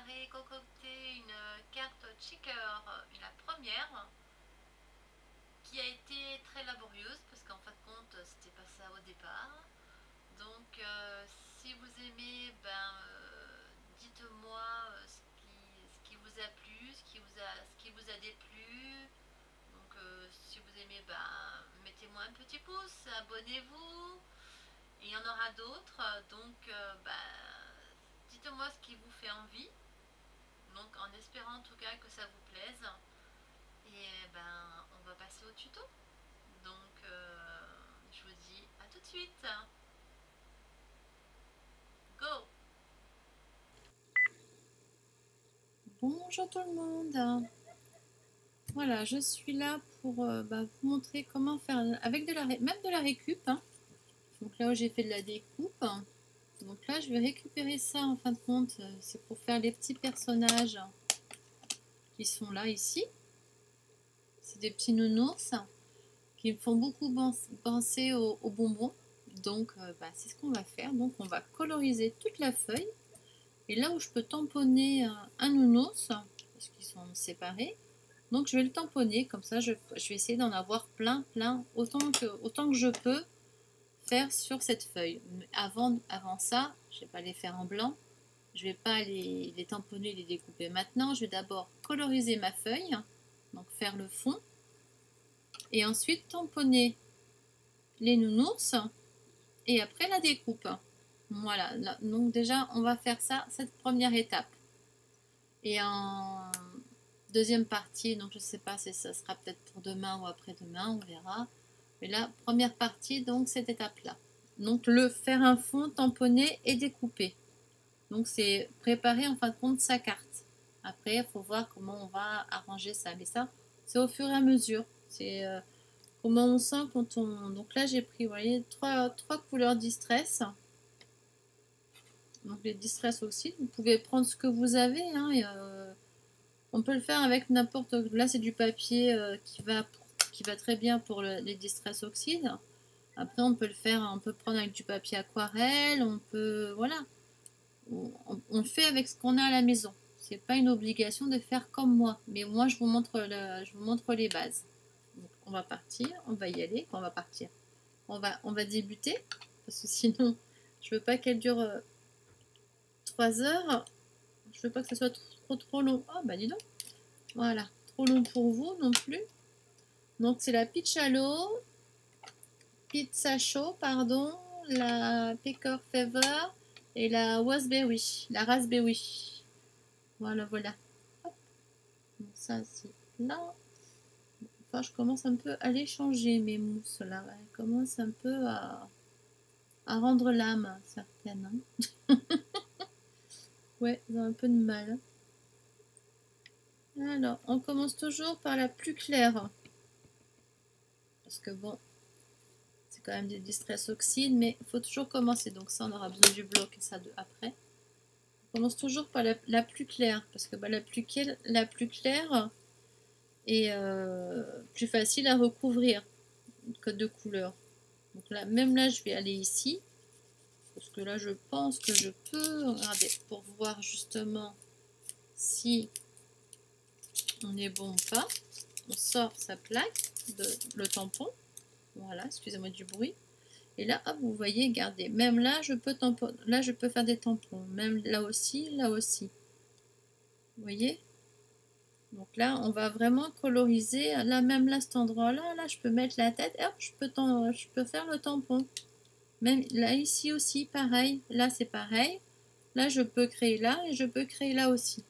préparé, concocté une carte checker, la première, qui a été très laborieuse parce qu'en fin de compte c'était pas ça au départ. Donc si vous aimez, dites-moi ce qui vous a plu, ce qui vous a déplu. Donc si vous aimez, mettez-moi un petit pouce, abonnez-vous. Et il y en aura d'autres, donc dites-moi ce qui vous fait envie. Donc en espérant en tout cas que ça vous plaise. Et on va passer au tuto. Donc je vous dis à tout de suite. Go! Bonjour tout le monde. Voilà, je suis là pour vous montrer comment faire avec même de la récup. Donc là où j'ai fait de la découpe. Donc là, je vais récupérer ça en fin de compte. C'est pour faire les petits personnages qui sont là ici. C'est des petits nounours qui me font beaucoup penser aux bonbons. Donc c'est ce qu'on va faire. Donc on va coloriser toute la feuille. Et là où je peux tamponner un nounours, parce qu'ils sont séparés, donc je vais le tamponner, comme ça je vais essayer d'en avoir plein, autant que je peux faire sur cette feuille. Mais avant ça, je ne vais pas les faire en blanc, je ne vais pas les tamponner, les découper maintenant. Je vais d'abord coloriser ma feuille, donc faire le fond, et ensuite tamponner les nounours, et après la découpe. Voilà, donc déjà on va faire ça, cette première étape. Et en deuxième partie, donc je sais pas si ça sera peut-être pour demain ou après-demain, on verra. Mais la première partie, donc cette étape-là. Donc le faire un fond, tamponner et découper. Donc c'est préparer en fin de compte sa carte. Après, il faut voir comment on va arranger ça. Mais ça, c'est au fur et à mesure. C'est comment on sent quand on... Donc là, j'ai pris, vous voyez, trois couleurs distress. Donc les distress aussi. Vous pouvez prendre ce que vous avez. On peut le faire avec n'importe... Là, c'est du papier qui va très bien pour les distress oxydes. Après, on peut le faire, on peut prendre avec du papier aquarelle, on peut... Voilà. On fait avec ce qu'on a à la maison. C'est pas une obligation de faire comme moi. Mais moi, je vous montre les bases. Donc, on va partir, on va y aller. On va partir. On va débuter. Parce que sinon, je veux pas qu'elle dure 3 heures. Je veux pas que ce soit trop long. Oh, bah dis donc. Voilà, trop long pour vous non plus. Donc c'est la pizza chaud, pardon, la Pecker Fever et la raspberry. Voilà. Hop. Donc ça c'est là. Enfin, je commence un peu à les changer mes mousses là. Elles commencent un peu à rendre l'âme certaines. Ouais, ils ont un peu de mal. Alors, on commence toujours par la plus claire. Parce que bon, c'est quand même des distress oxydes, mais il faut toujours commencer. Donc ça, on aura besoin du bloc et ça après. On commence toujours par la plus claire, parce que la plus claire est plus facile à recouvrir que de couleur. Donc là, même là, je vais aller ici, parce que là, je pense que je peux regarder pour voir justement si on est bon ou pas. On sort sa plaque, le tampon. Voilà, excusez-moi du bruit. Et là, hop, vous voyez, regardez, même là, je peux faire des tampons. Même là aussi, là aussi. Vous voyez? Donc là, on va vraiment coloriser. Là, même là, cet endroit-là, là, je peux mettre la tête. Et hop, je peux faire le tampon. Même là, ici aussi, pareil. Là, c'est pareil. Là, je peux créer là et je peux créer là aussi.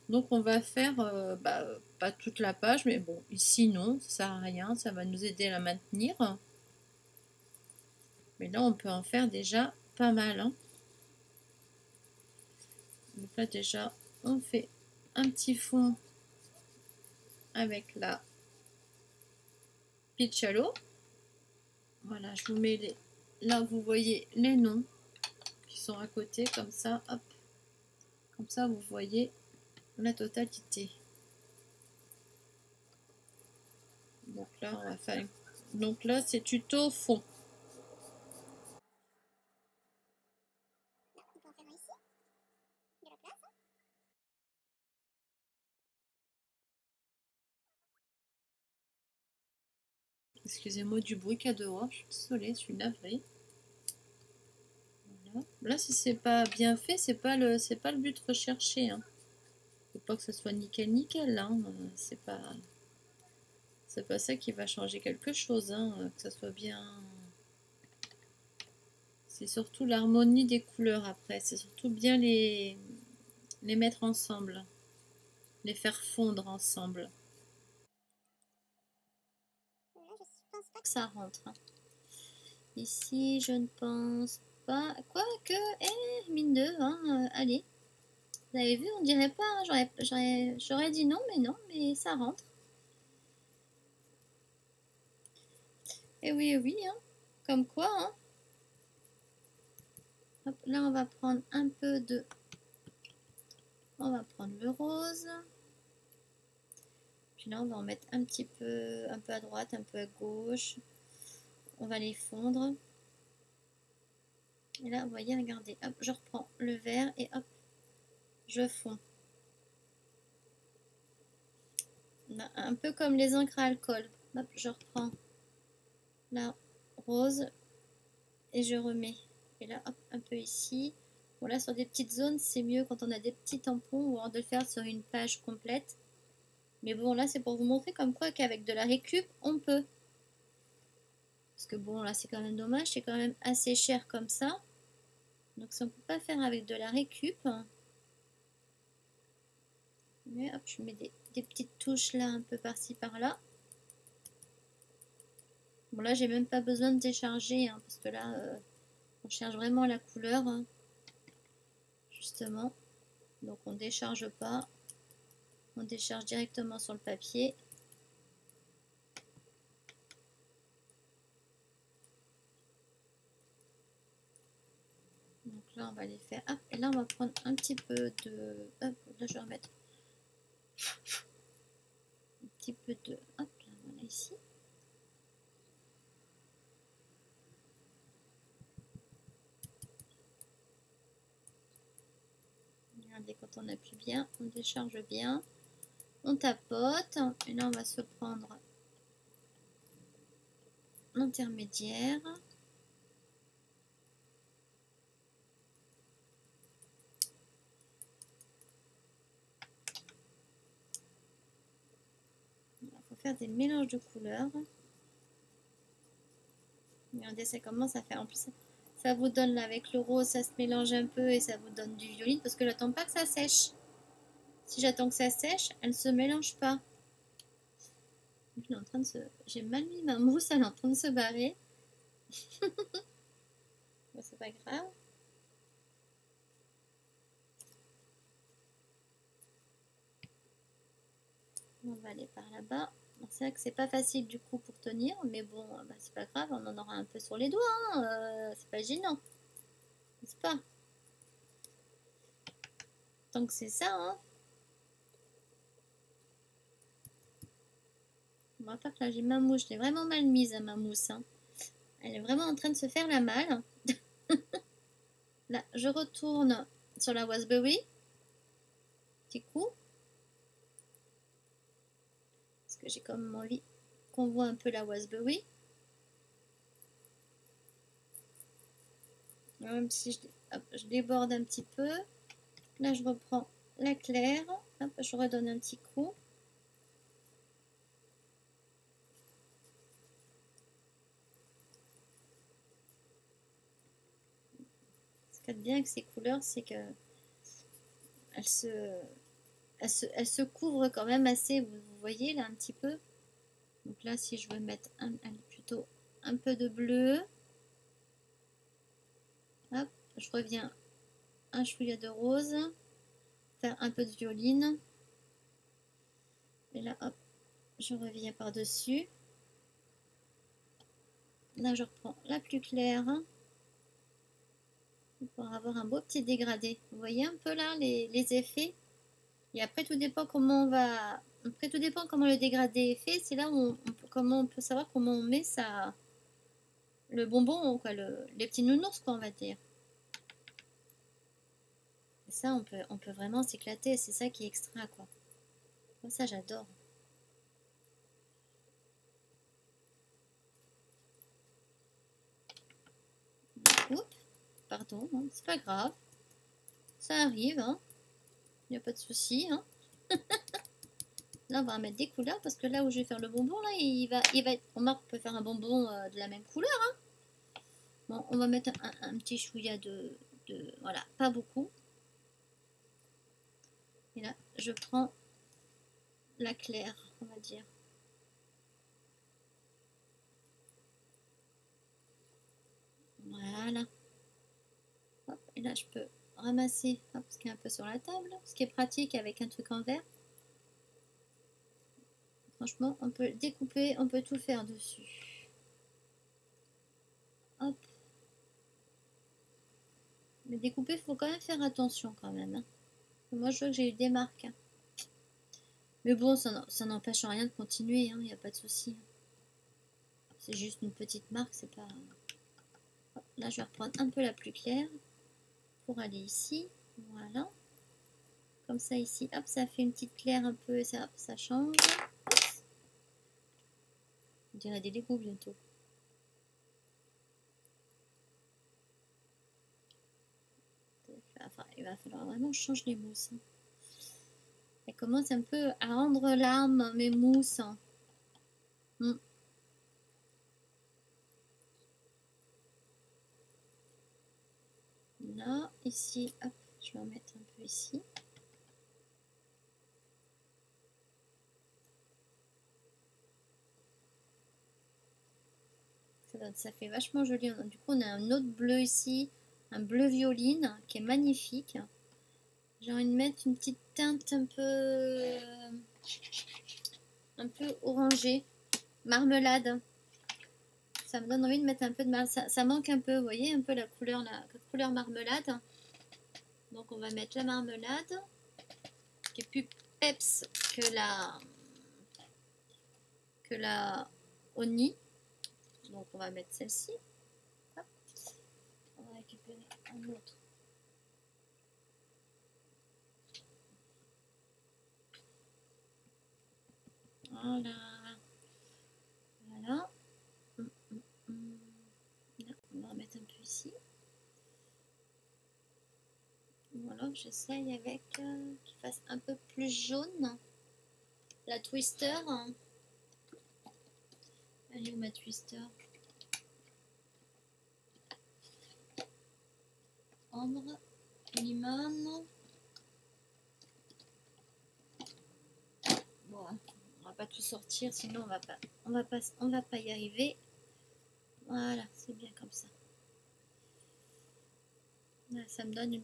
Donc, on va faire, pas toute la page, mais bon, ici, non, ça sert à rien. Ça va nous aider à la maintenir. Mais là, on peut en faire déjà pas mal. Donc là, déjà, on fait un petit fond avec la peach à l'eau. Voilà, je vous mets les... Là, vous voyez les noms qui sont à côté, comme ça, hop. Comme ça, vous voyez la totalité. Donc là, on va faire... Donc là, c'est tuto fond. Excusez-moi du bruit qu'il y a dehors, je suis désolée, je suis navrée. Voilà. Là, si c'est pas bien fait, c'est pas le but recherché. Hein. Faut pas que ce soit nickel nickel. Hein. C'est pas ça qui va changer quelque chose. Hein. Que ça soit bien. C'est surtout l'harmonie des couleurs après. C'est surtout bien les mettre ensemble, les faire fondre ensemble. Je pense pas que ça rentre. Hein. Ici, je ne pense pas. Quoique, mine de, hein, allez. Vous avez vu, on dirait pas. Hein, j'aurais dit non, mais ça rentre. Et oui, oui, hein. Comme quoi, hein. Hop, là, on va prendre un peu de... On va prendre le rose. Puis là, on va en mettre un peu à droite, un peu à gauche. On va les fondre. Et là, vous voyez, regardez, hop, je reprends le vert et hop, je fonds. Un peu comme les encres à alcool. Hop, je reprends la rose et je remets. Et là, hop, un peu ici. Bon, là, sur des petites zones, c'est mieux quand on a des petits tampons ou alors de le faire sur une page complète. Mais bon, là, c'est pour vous montrer comme quoi qu'avec de la récup, on peut. Parce que bon, là, c'est quand même dommage. C'est quand même assez cher comme ça. Donc, ça, on ne peut pas faire avec de la récup. Mais hop, je mets des petites touches là, un peu par-ci, par-là. Bon, là, j'ai même pas besoin de décharger. Hein, parce que là, on cherche vraiment la couleur. Hein, justement. Donc, on ne décharge pas. On décharge directement sur le papier. Donc là, on va les faire. Hop, et là, on va prendre un petit peu de... Hop, là, je vais remettre un petit peu de... Hop, là, voilà, ici. Regardez, quand on appuie bien, on décharge bien. On tapote. Et là, on va se prendre l'intermédiaire. Il faut faire des mélanges de couleurs. Regardez, ça commence à faire. En plus, ça vous donne là avec le rose, ça se mélange un peu et ça vous donne du violine parce que j'attends pas que ça sèche. Si j'attends que ça sèche, elle ne se mélange pas. J'ai mal mis ma mousse, elle est en train de se barrer. Bon, c'est pas grave. On va aller par là-bas. Bon, c'est vrai que c'est pas facile du coup pour tenir, mais bon, bah, c'est pas grave, on en aura un peu sur les doigts. Hein, c'est pas gênant. N'est-ce pas? Tant que c'est ça, hein. On va faire que là, j'ai ma mousse. Je l'ai vraiment mal mise à ma mousse. Hein. Elle est vraiment en train de se faire la malle. Là, je retourne sur la Raspberry. Petit coup. Parce que j'ai quand même envie qu'on voit un peu la Raspberry. Même si je déborde un petit peu. Là, je reprends la claire. Hop, je redonne un petit coup. Ce qu'il y a de bien avec ces couleurs, c'est que elles se couvrent quand même assez. Vous voyez là un petit peu. Donc là, si je veux mettre plutôt un peu de bleu. Hop, je reviens un chouïa de rose. Faire un peu de violine. Et là, hop, je reviens par-dessus. Là, je reprends la plus claire pour avoir un beau petit dégradé. Vous voyez un peu là les effets. Et après, tout dépend comment on va... Après, tout dépend comment le dégradé est fait. C'est là où comment on peut savoir comment on met ça... Le bonbon, quoi, les petits nounours, quoi, on va dire. Et ça, on peut vraiment s'éclater. C'est ça qui est extra, quoi. Ça, j'adore. pardon, hein, c'est pas grave. Ça arrive, hein. Il n'y a pas de souci, hein. Là, on va remettre des couleurs parce que là où je vais faire le bonbon, là, il va être... On peut faire un bonbon de la même couleur, hein. Bon, on va mettre un petit chouïa de... Voilà, pas beaucoup. Et là, je prends la claire, on va dire. Voilà. Hop, et là, je peux ramasser hop, ce qui est un peu sur la table, ce qui est pratique avec un truc en verre. Franchement, on peut découper, on peut tout faire dessus. Hop. Mais découper, il faut quand même faire attention quand même. Hein. Moi, je vois que j'ai eu des marques. Hein. Mais bon, ça n'empêche en rien de continuer, il n'y a pas de souci. C'est juste une petite marque, c'est pas... Hop, là, je vais reprendre un peu la plus claire pour aller ici. Voilà. Comme ça, ici, hop, ça fait une petite claire un peu, ça, hop, ça change. Hop. On dirait des Legos bientôt. Enfin, il va falloir vraiment changer les mousses. Hein. Elle commence un peu à rendre l'âme, mes mousses. Hein. Là, ici, hop, je vais en mettre un peu ici. Ça fait vachement joli. Du coup, on a un autre bleu ici, un bleu violine qui est magnifique. J'ai envie de mettre une petite teinte un peu orangée, marmelade. Ça me donne envie de mettre un peu de marmelade. Ça manque un peu, vous voyez, un peu la couleur marmelade. Donc on va mettre la marmelade, qui est plus peps que la Oni. Donc on va mettre celle-ci. On va récupérer un autre. Voilà. Voilà. Là, on va remettre un peu ici. Voilà, j'essaye avec qu'il fasse un peu plus jaune. La Twister. Elle est où ma Twister? Ambre, limone. Bon, on va pas tout sortir, sinon on va pas y arriver. Voilà, c'est bien comme ça. Là, ça donne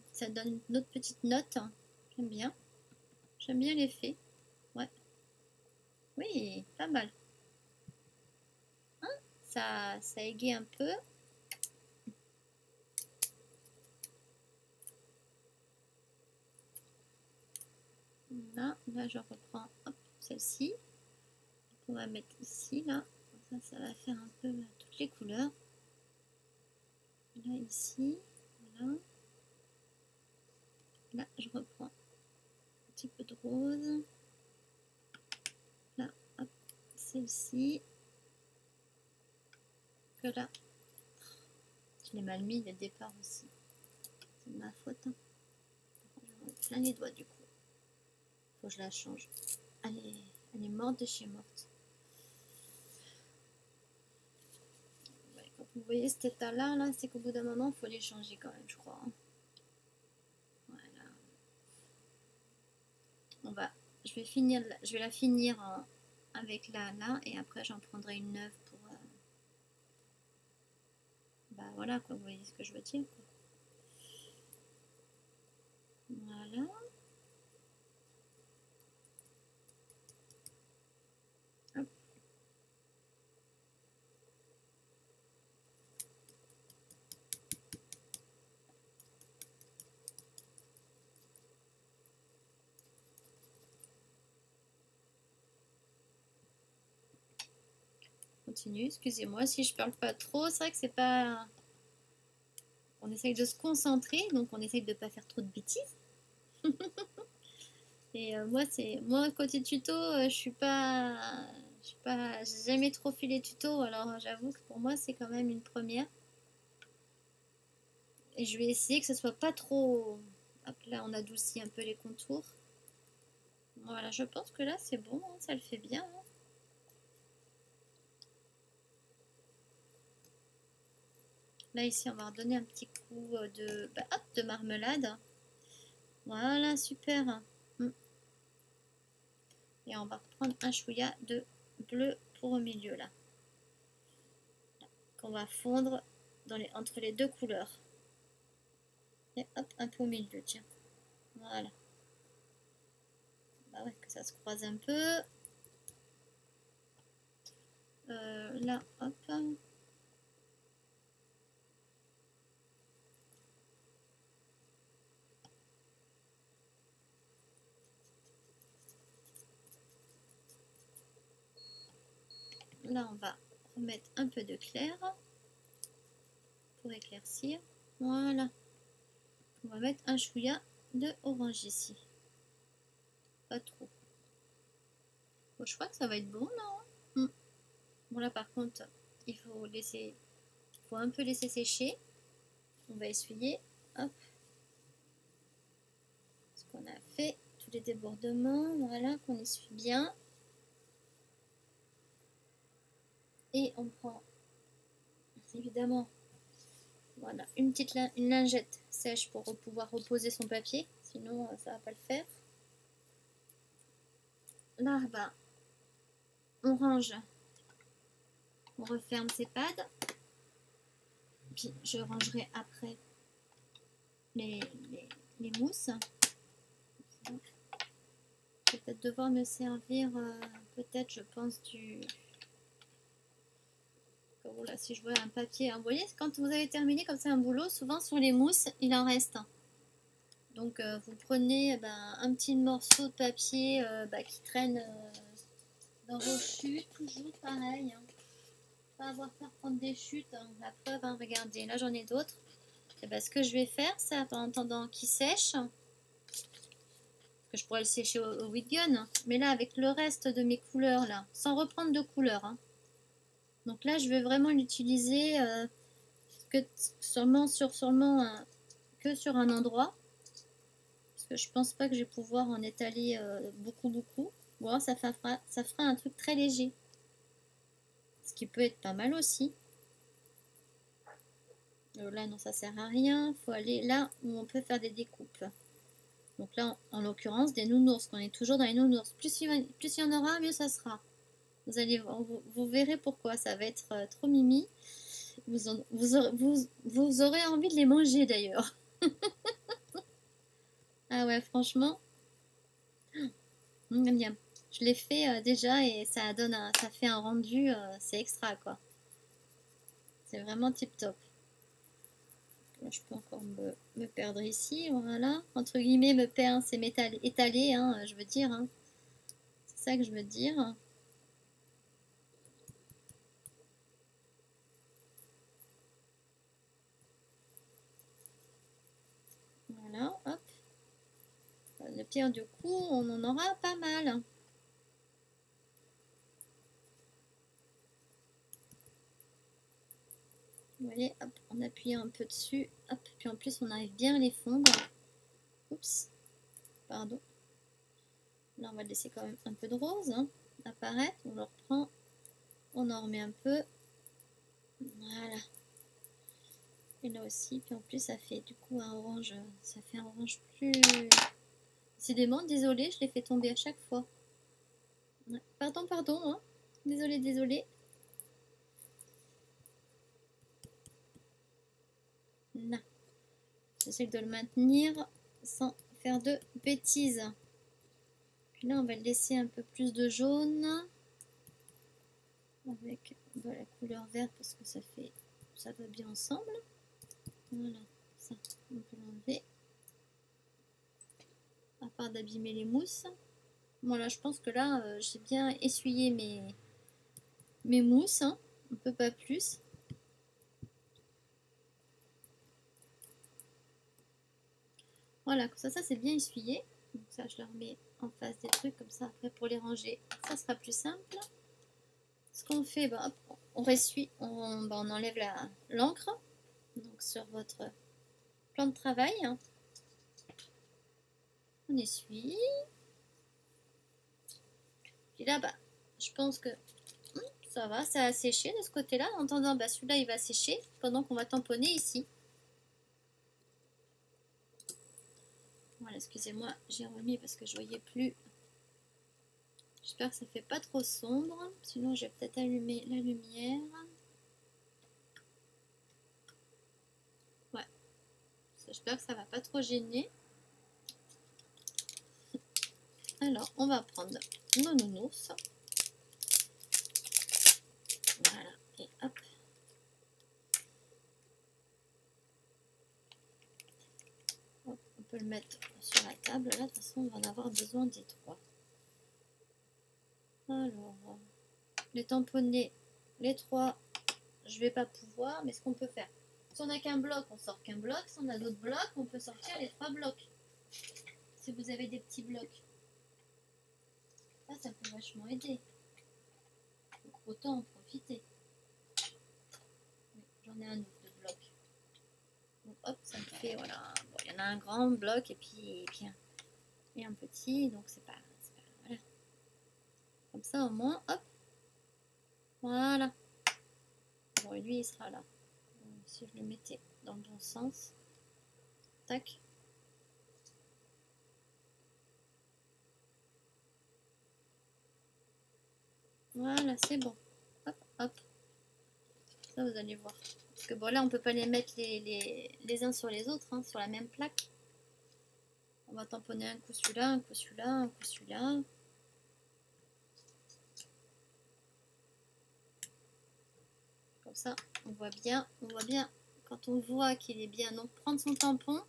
une autre petite note. Hein. J'aime bien. J'aime bien l'effet. Ouais. Oui, pas mal. Hein, ça égaye un peu. Là je reprends celle-ci. On va mettre ici, là. Ça va faire un peu toutes les couleurs. Là, ici, voilà. Là, je reprends un petit peu de rose. Là, hop, celle-ci. Que là, je l'ai mal mis dès le départ aussi. C'est ma faute. Hein. Je plein les doigts du coup. Faut que je la change. Elle est morte de chez morte. Ouais, quand vous voyez cet état-là, là, c'est qu'au bout d'un moment, il faut les changer quand même, je crois. Hein. Voilà. Je vais la finir avec là, et après j'en prendrai une neuve pour... bah voilà, quoi, vous voyez ce que je veux dire. Quoi. Voilà. Hop. Continue, excusez-moi si je parle pas trop, c'est vrai que c'est pas... On essaye de se concentrer, donc on essaye de pas faire trop de bêtises. Et moi côté tuto, j'ai jamais trop fait les tutos, alors j'avoue que pour moi c'est quand même une première. Et je vais essayer que ce soit pas trop... Hop, là, on adoucit un peu les contours. Voilà, je pense que là, c'est bon, hein, ça le fait bien. Hein. Là, ici, on va redonner un petit coup de marmelade. Voilà, super. Et on va reprendre un chouïa de bleu pour au milieu, là. Qu'on va fondre entre les deux couleurs. Et hop, un peu au milieu, tiens. Voilà. Bah ouais, que ça se croise un peu. Là, hop. Là, on va remettre un peu de clair pour éclaircir. Voilà. On va mettre un chouïa de orange ici. Pas trop. Bon, je crois que ça va être bon, non? Bon, là, par contre, il faut un peu laisser sécher. On va essuyer. Hop. Ce qu'on a fait. Tous les débordements. Voilà, qu'on essuie bien. Et on prend, évidemment, voilà, une lingette sèche pour pouvoir reposer son papier. Sinon, ça va pas le faire. Là, bah, on range. On referme ses pads. Puis, je rangerai après les mousses. Je vais peut-être devoir me servir, peut-être, je pense, voilà, si je vois un papier. Vous voyez, quand vous avez terminé comme ça un boulot, souvent sur les mousses, il en reste. Donc, vous prenez un petit morceau de papier qui traîne dans vos chutes, toujours pareil. Hein. Pas avoir peur de prendre des chutes. Hein. La preuve, hein, regardez, là j'en ai d'autres. Et ce que je vais faire, ça, en attendant qu'il sèche, que je pourrais le sécher au Wheat Gun, mais là avec le reste de mes couleurs là, sans reprendre de couleurs. Hein. Donc là je vais vraiment l'utiliser que que sur un endroit, parce que je pense pas que je vais pouvoir en étaler beaucoup. Ou alors ça fera un truc très léger, ce qui peut être pas mal aussi. Là non, ça sert à rien, faut aller là où on peut faire des découpes. Donc là, en l'occurrence, des nounours, qu'on est toujours dans les nounours. Plus il y en aura, mieux ça sera. Vous verrez pourquoi, ça va être trop mimi. Vous aurez envie de les manger d'ailleurs. Ah ouais, franchement, bien. Je l'ai fait déjà et ça fait un rendu, c'est extra quoi. C'est vraiment tip top. Je peux encore me perdre ici, voilà. Entre guillemets, me perdre, c'est étaler, hein, je veux dire. Hein. C'est ça que je veux dire. Voilà, hop. Le pire du coup, on en aura pas mal. Vous voyez, hop, on appuie un peu dessus, hop, puis en plus on arrive bien à les fondre. Oups, pardon. Là on va laisser quand même un peu de rose hein, apparaître, on le reprend, on en remet un peu. Voilà. Et là aussi, puis en plus ça fait du coup un orange, ça fait un orange plus... Décidément, désolé, je l'ai fait tomber à chaque fois. Ouais. Pardon, hein. Désolé. Là. J'essaie de le maintenir sans faire de bêtises. Puis là, on va laisser un peu plus de jaune avec la couleur verte parce que ça va bien ensemble. Voilà, ça, on peut l'enlever. À part d'abîmer les mousses. Voilà, je pense que là, j'ai bien essuyé mes mousses. Hein. Un peu pas plus. Voilà, ça c'est bien essuyé. Donc ça, je le remets en face des trucs comme ça. Après, pour les ranger, ça sera plus simple. Ce qu'on fait, on ressuie, on enlève l'encre. Donc sur votre plan de travail. On essuie. Puis là, bah, je pense que ça va, ça a séché de ce côté-là. En attendant, bah, celui-là, il va sécher pendant qu'on va tamponner ici. Voilà, excusez-moi, j'ai remis parce que je voyais plus. J'espère que ça fait pas trop sombre. Sinon, je vais peut-être allumer la lumière. Ouais. J'espère que ça va pas trop gêner. Alors, on va prendre nos nounours. Voilà, et hop. Hop, on peut le mettre sur la table. Là, de toute façon, on va en avoir besoin des trois. Alors, les tamponner, les trois, je vais pas pouvoir, mais ce qu'on peut faire, si on n'a qu'un bloc, on sort qu'un bloc. Si on a d'autres blocs, on peut sortir les 3 blocs. Si vous avez des petits blocs. Ça peut vachement aider. Donc, autant en profiter. J'en ai un autre de bloc. Donc hop, ça me fait, voilà. Bon, il y en a un grand bloc et puis un petit, donc c'est pas, voilà. Comme ça au moins, hop. Voilà. Bon, et lui il sera là. Si je le mettais dans le bon sens. Tac. Voilà, c'est bon. Hop, hop. Ça, vous allez voir. Parce que bon, là, on peut pas les mettre les uns sur les autres, hein, sur la même plaque. On va tamponner un coup celui-là, un coup celui-là, un coup celui-là. Comme ça, on voit bien quand on voit qu'il est bien. Donc, prendre son tampon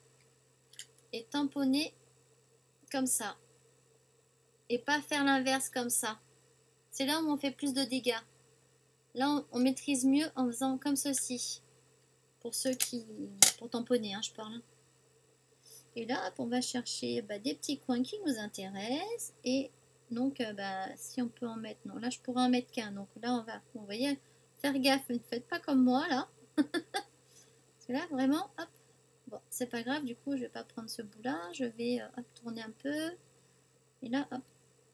et tamponner comme ça. Et pas faire l'inverse comme ça. C'est là où on fait plus de dégâts. Là, on maîtrise mieux en faisant comme ceci. Pour ceux qui... Pour tamponner, hein, je parle. Et là, on va chercher des petits coins qui nous intéressent. Et donc, si on peut en mettre... Non, là, je pourrais en mettre qu'un. Donc là, on va, vous voyez, faire gaffe. Ne faites pas comme moi, là. Parce que là, vraiment, hop. Bon, c'est pas grave. Du coup, je vais pas prendre ce bout-là. Je vais tourner un peu. Et là, hop.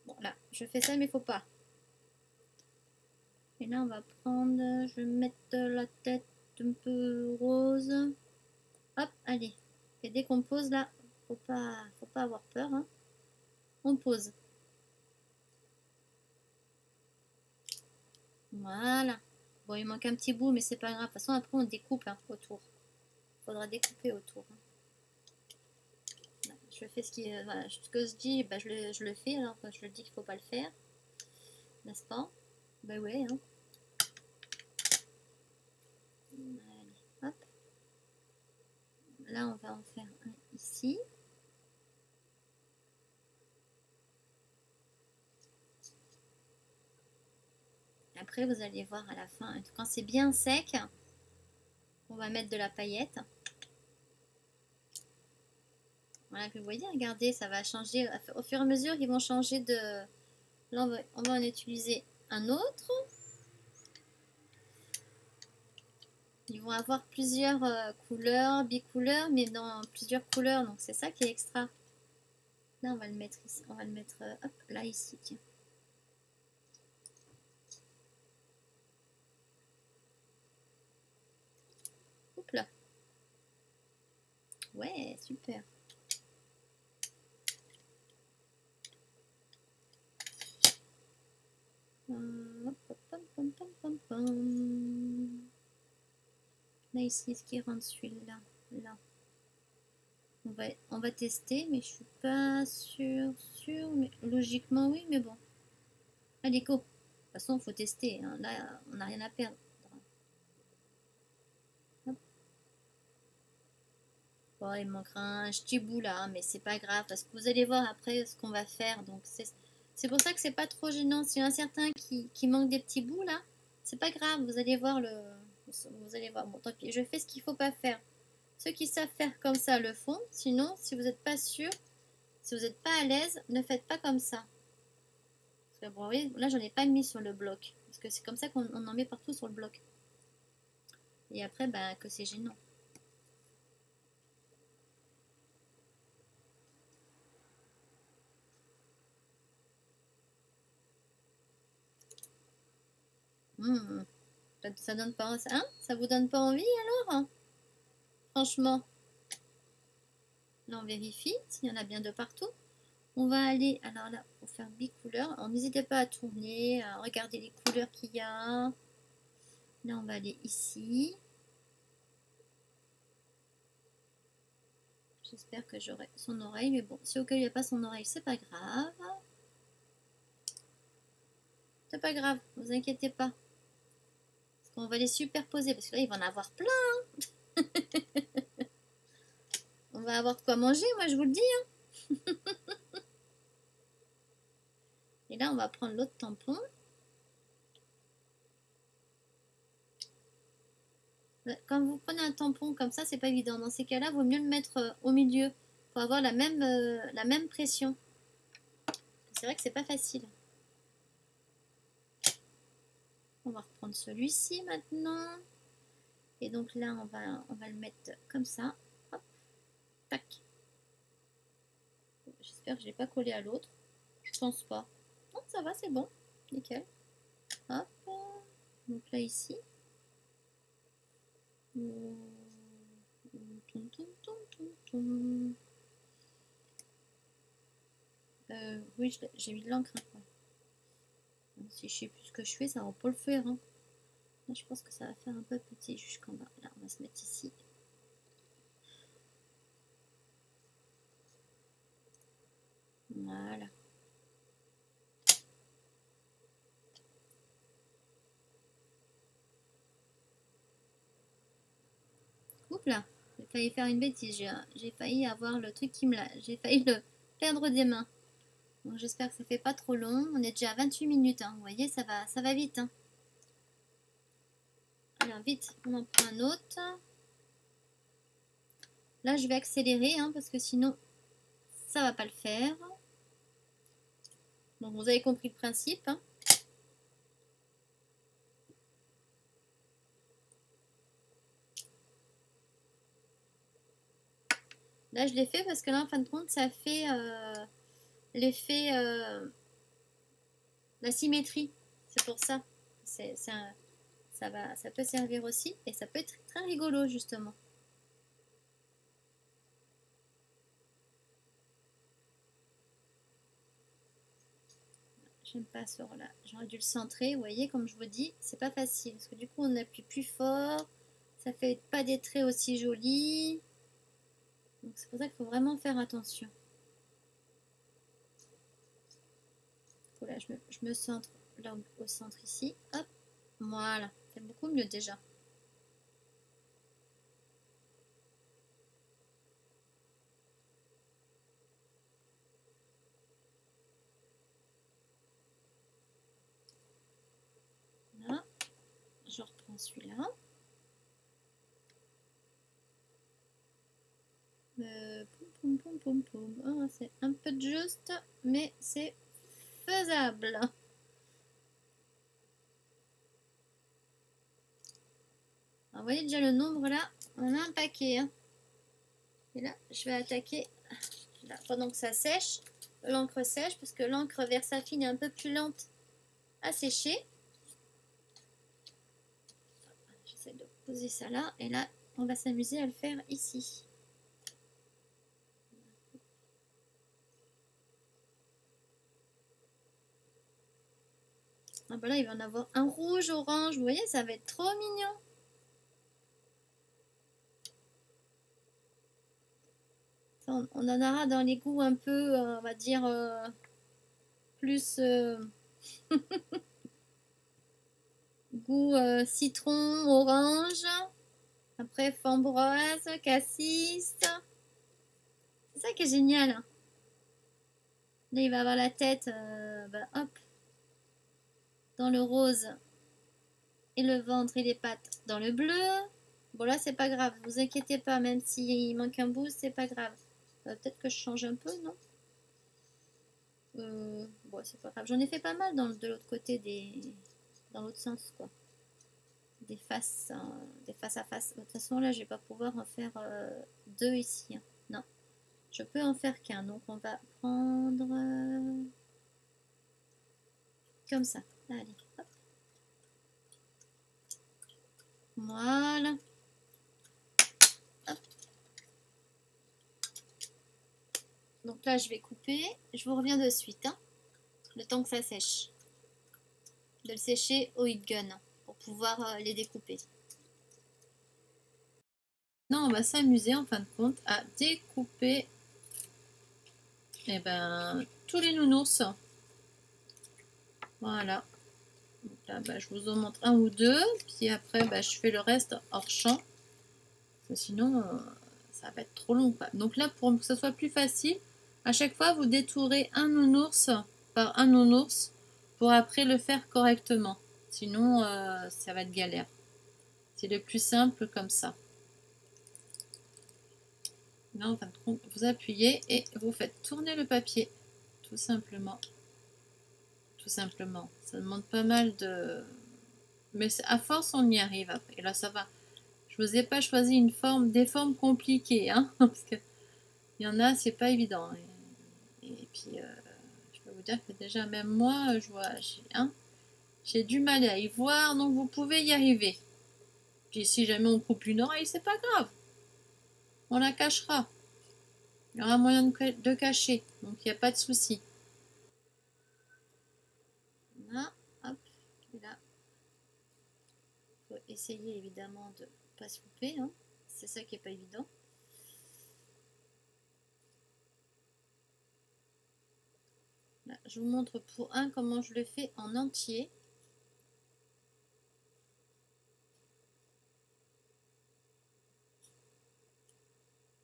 Bon, là, je fais ça, mais il faut pas. Et là, on va prendre... Je vais mettre la tête un peu rose. Hop, allez. Et dès qu'on pose, là, faut pas avoir peur. Hein. On pose. Voilà. Bon, il manque un petit bout, mais c'est pas grave. De toute façon, après, on découpe autour. Il faudra découper autour. Voilà, je fais ce que je dis, je le fais. Alors, quand je le dis qu'il faut pas le faire. N'est-ce pas? Ben ouais. Hein. Allez, hop. Là, on va en faire un ici. Après, vous allez voir à la fin, quand c'est bien sec, on va mettre de la paillette. Voilà, vous voyez, regardez, ça va changer. Au fur et à mesure, ils vont changer de... Là, on va en utiliser un autre. Ils vont avoir plusieurs couleurs, bicouleurs, mais dans plusieurs couleurs. Donc, c'est ça qui est extra. Là, on va le mettre ici. On va le mettre, hop, là, ici, tiens. Hop là. Ouais, super. Là, ici, est-ce qu'il rentre celui-là? Là. On va tester, mais je suis pas sûre. Mais logiquement, oui, mais bon. Allez, go. De toute façon, il faut tester. Hein. Là, on n'a rien à perdre. Hop. Bon, il manquera un petit bout là, mais c'est pas grave parce que vous allez voir après ce qu'on va faire. Donc, c'est pour ça que c'est pas trop gênant. S'il y en a certains qui manquent des petits bouts là, c'est pas grave. Vous allez voir Vous allez voir. Bon, tant pis. Je fais ce qu'il faut pas faire. Ceux qui savent faire comme ça le font. Sinon, si vous n'êtes pas sûr, si vous n'êtes pas à l'aise, ne faites pas comme ça. Parce que, bon, vous voyez, là, j'en ai pas mis sur le bloc. Parce que c'est comme ça qu'on en met partout sur le bloc. Et après, que c'est gênant. Hmm. Ça donne pas, hein? Ça vous donne pas envie alors? Franchement, là on vérifie s'il y en a bien de partout. On va aller, alors là, pour faire bicouleur, alors n'hésitez pas à tourner, à regarder les couleurs qu'il y a. Là, on va aller ici. J'espère que j'aurai son oreille, mais bon, si au cas où il n'y a pas son oreille, c'est pas grave. C'est pas grave, ne vous inquiétez pas. Parce qu'on va les superposer, parce que là, il va en avoir plein. On va avoir de quoi manger, moi, je vous le dis. Hein. Et là, on va prendre l'autre tampon. Quand vous prenez un tampon comme ça, c'est pas évident. Dans ces cas-là, il vaut mieux le mettre au milieu pour avoir la même pression. C'est vrai que c'est pas facile. On va reprendre celui-ci maintenant. Et donc là, on va le mettre comme ça. Hop, tac. J'espère que je ne l'ai pas collé à l'autre. Je pense pas. Non, ça va, c'est bon. Nickel. Hop. Donc là, ici. Oui, j'ai mis de l'encre. Hein. Si je sais plus ce que je fais, ça va pas le faire. Hein. Là, je pense que ça va faire un peu petit jusqu'en bas. Là, on va se mettre ici. Voilà. Oups là, j'ai failli faire une bêtise. J'ai failli avoir le truc qui me l'a. J'ai failli le perdre des mains. Donc j'espère que ça fait pas trop long. On est déjà à 28 minutes. Hein. Vous voyez, ça va vite. Hein. Alors vite, on en prend un autre. Là, je vais accélérer hein, parce que sinon, ça va pas le faire. Donc vous avez compris le principe. Hein. Là, je l'ai fait parce que là, en fin de compte, ça fait l'effet la symétrie. C'est pour ça. Ça peut servir aussi et ça peut être très rigolo justement. J'aime pas ce là. J'aurais dû le centrer. Vous voyez, comme je vous dis, c'est pas facile parce que du coup, on appuie plus fort. Ça fait pas des traits aussi jolis. Donc c'est pour ça qu'il faut vraiment faire attention. Voilà, je me centre là au centre ici. Hop, voilà, c'est beaucoup mieux déjà. Là, je reprends celui-là. Poum, poum, poum, poum. Oh, c'est un peu juste, mais c'est faisable. Alors, vous voyez déjà le nombre là, on a un paquet. Hein. Et là, je vais attaquer là, pendant que ça sèche, l'encre sèche, parce que l'encre Versafine est un peu plus lente à sécher. J'essaie de poser ça là, et là, on va s'amuser à le faire ici. Ah bah là, il va en avoir un rouge, orange. Vous voyez, ça va être trop mignon. On en aura dans les goûts un peu, on va dire, plus goût citron, orange. Après, framboise, cassis. C'est ça qui est génial. Là, il va avoir la tête, bah, hop, dans le rose. Et le ventre et les pattes dans le bleu. Bon, là, c'est pas grave. Vous inquiétez pas, même s'il manque un bout, c'est pas grave. Peut-être que je change un peu, non? Bon, c'est pas grave. J'en ai fait pas mal de l'autre côté, dans l'autre sens, quoi. Des faces à face. De toute façon, là, je vais pas pouvoir en faire deux ici. Hein. Non. Je peux en faire qu'un. Donc, on va prendre comme ça. Allez, hop. Voilà. Hop. Donc là, je vais couper. Je vous reviens de suite, hein, le temps que ça sèche. De le sécher au heat gun pour pouvoir les découper. Non, on va s'amuser en fin de compte à découper tous les nounours. Voilà. Donc là, je vous en montre un ou deux. Puis après, je fais le reste hors champ. Sinon, ça va être trop long, quoi. Donc là, pour que ce soit plus facile, à chaque fois, vous détourez un nounours par un nounours pour après le faire correctement. Sinon, ça va être galère. C'est le plus simple comme ça. Là, en fin de compte, vous appuyez et vous faites tourner le papier. Tout simplement. Tout simplement. Ça demande pas mal de... Mais à force, on y arrive après. Et là, ça va. Je vous ai pas choisi des formes compliquées, hein, parce que il y en a, c'est pas évident. Et puis, je peux vous dire que déjà, même moi, j'ai du mal à y voir, donc vous pouvez y arriver. Puis si jamais on coupe une oreille, c'est pas grave. On la cachera. Il y aura moyen de cacher, donc il n'y a pas de souci. Là, hop, et là. Il faut essayer évidemment de ne pas se couper, hein. C'est ça qui n'est pas évident. Là, je vous montre pour un comment je le fais en entier.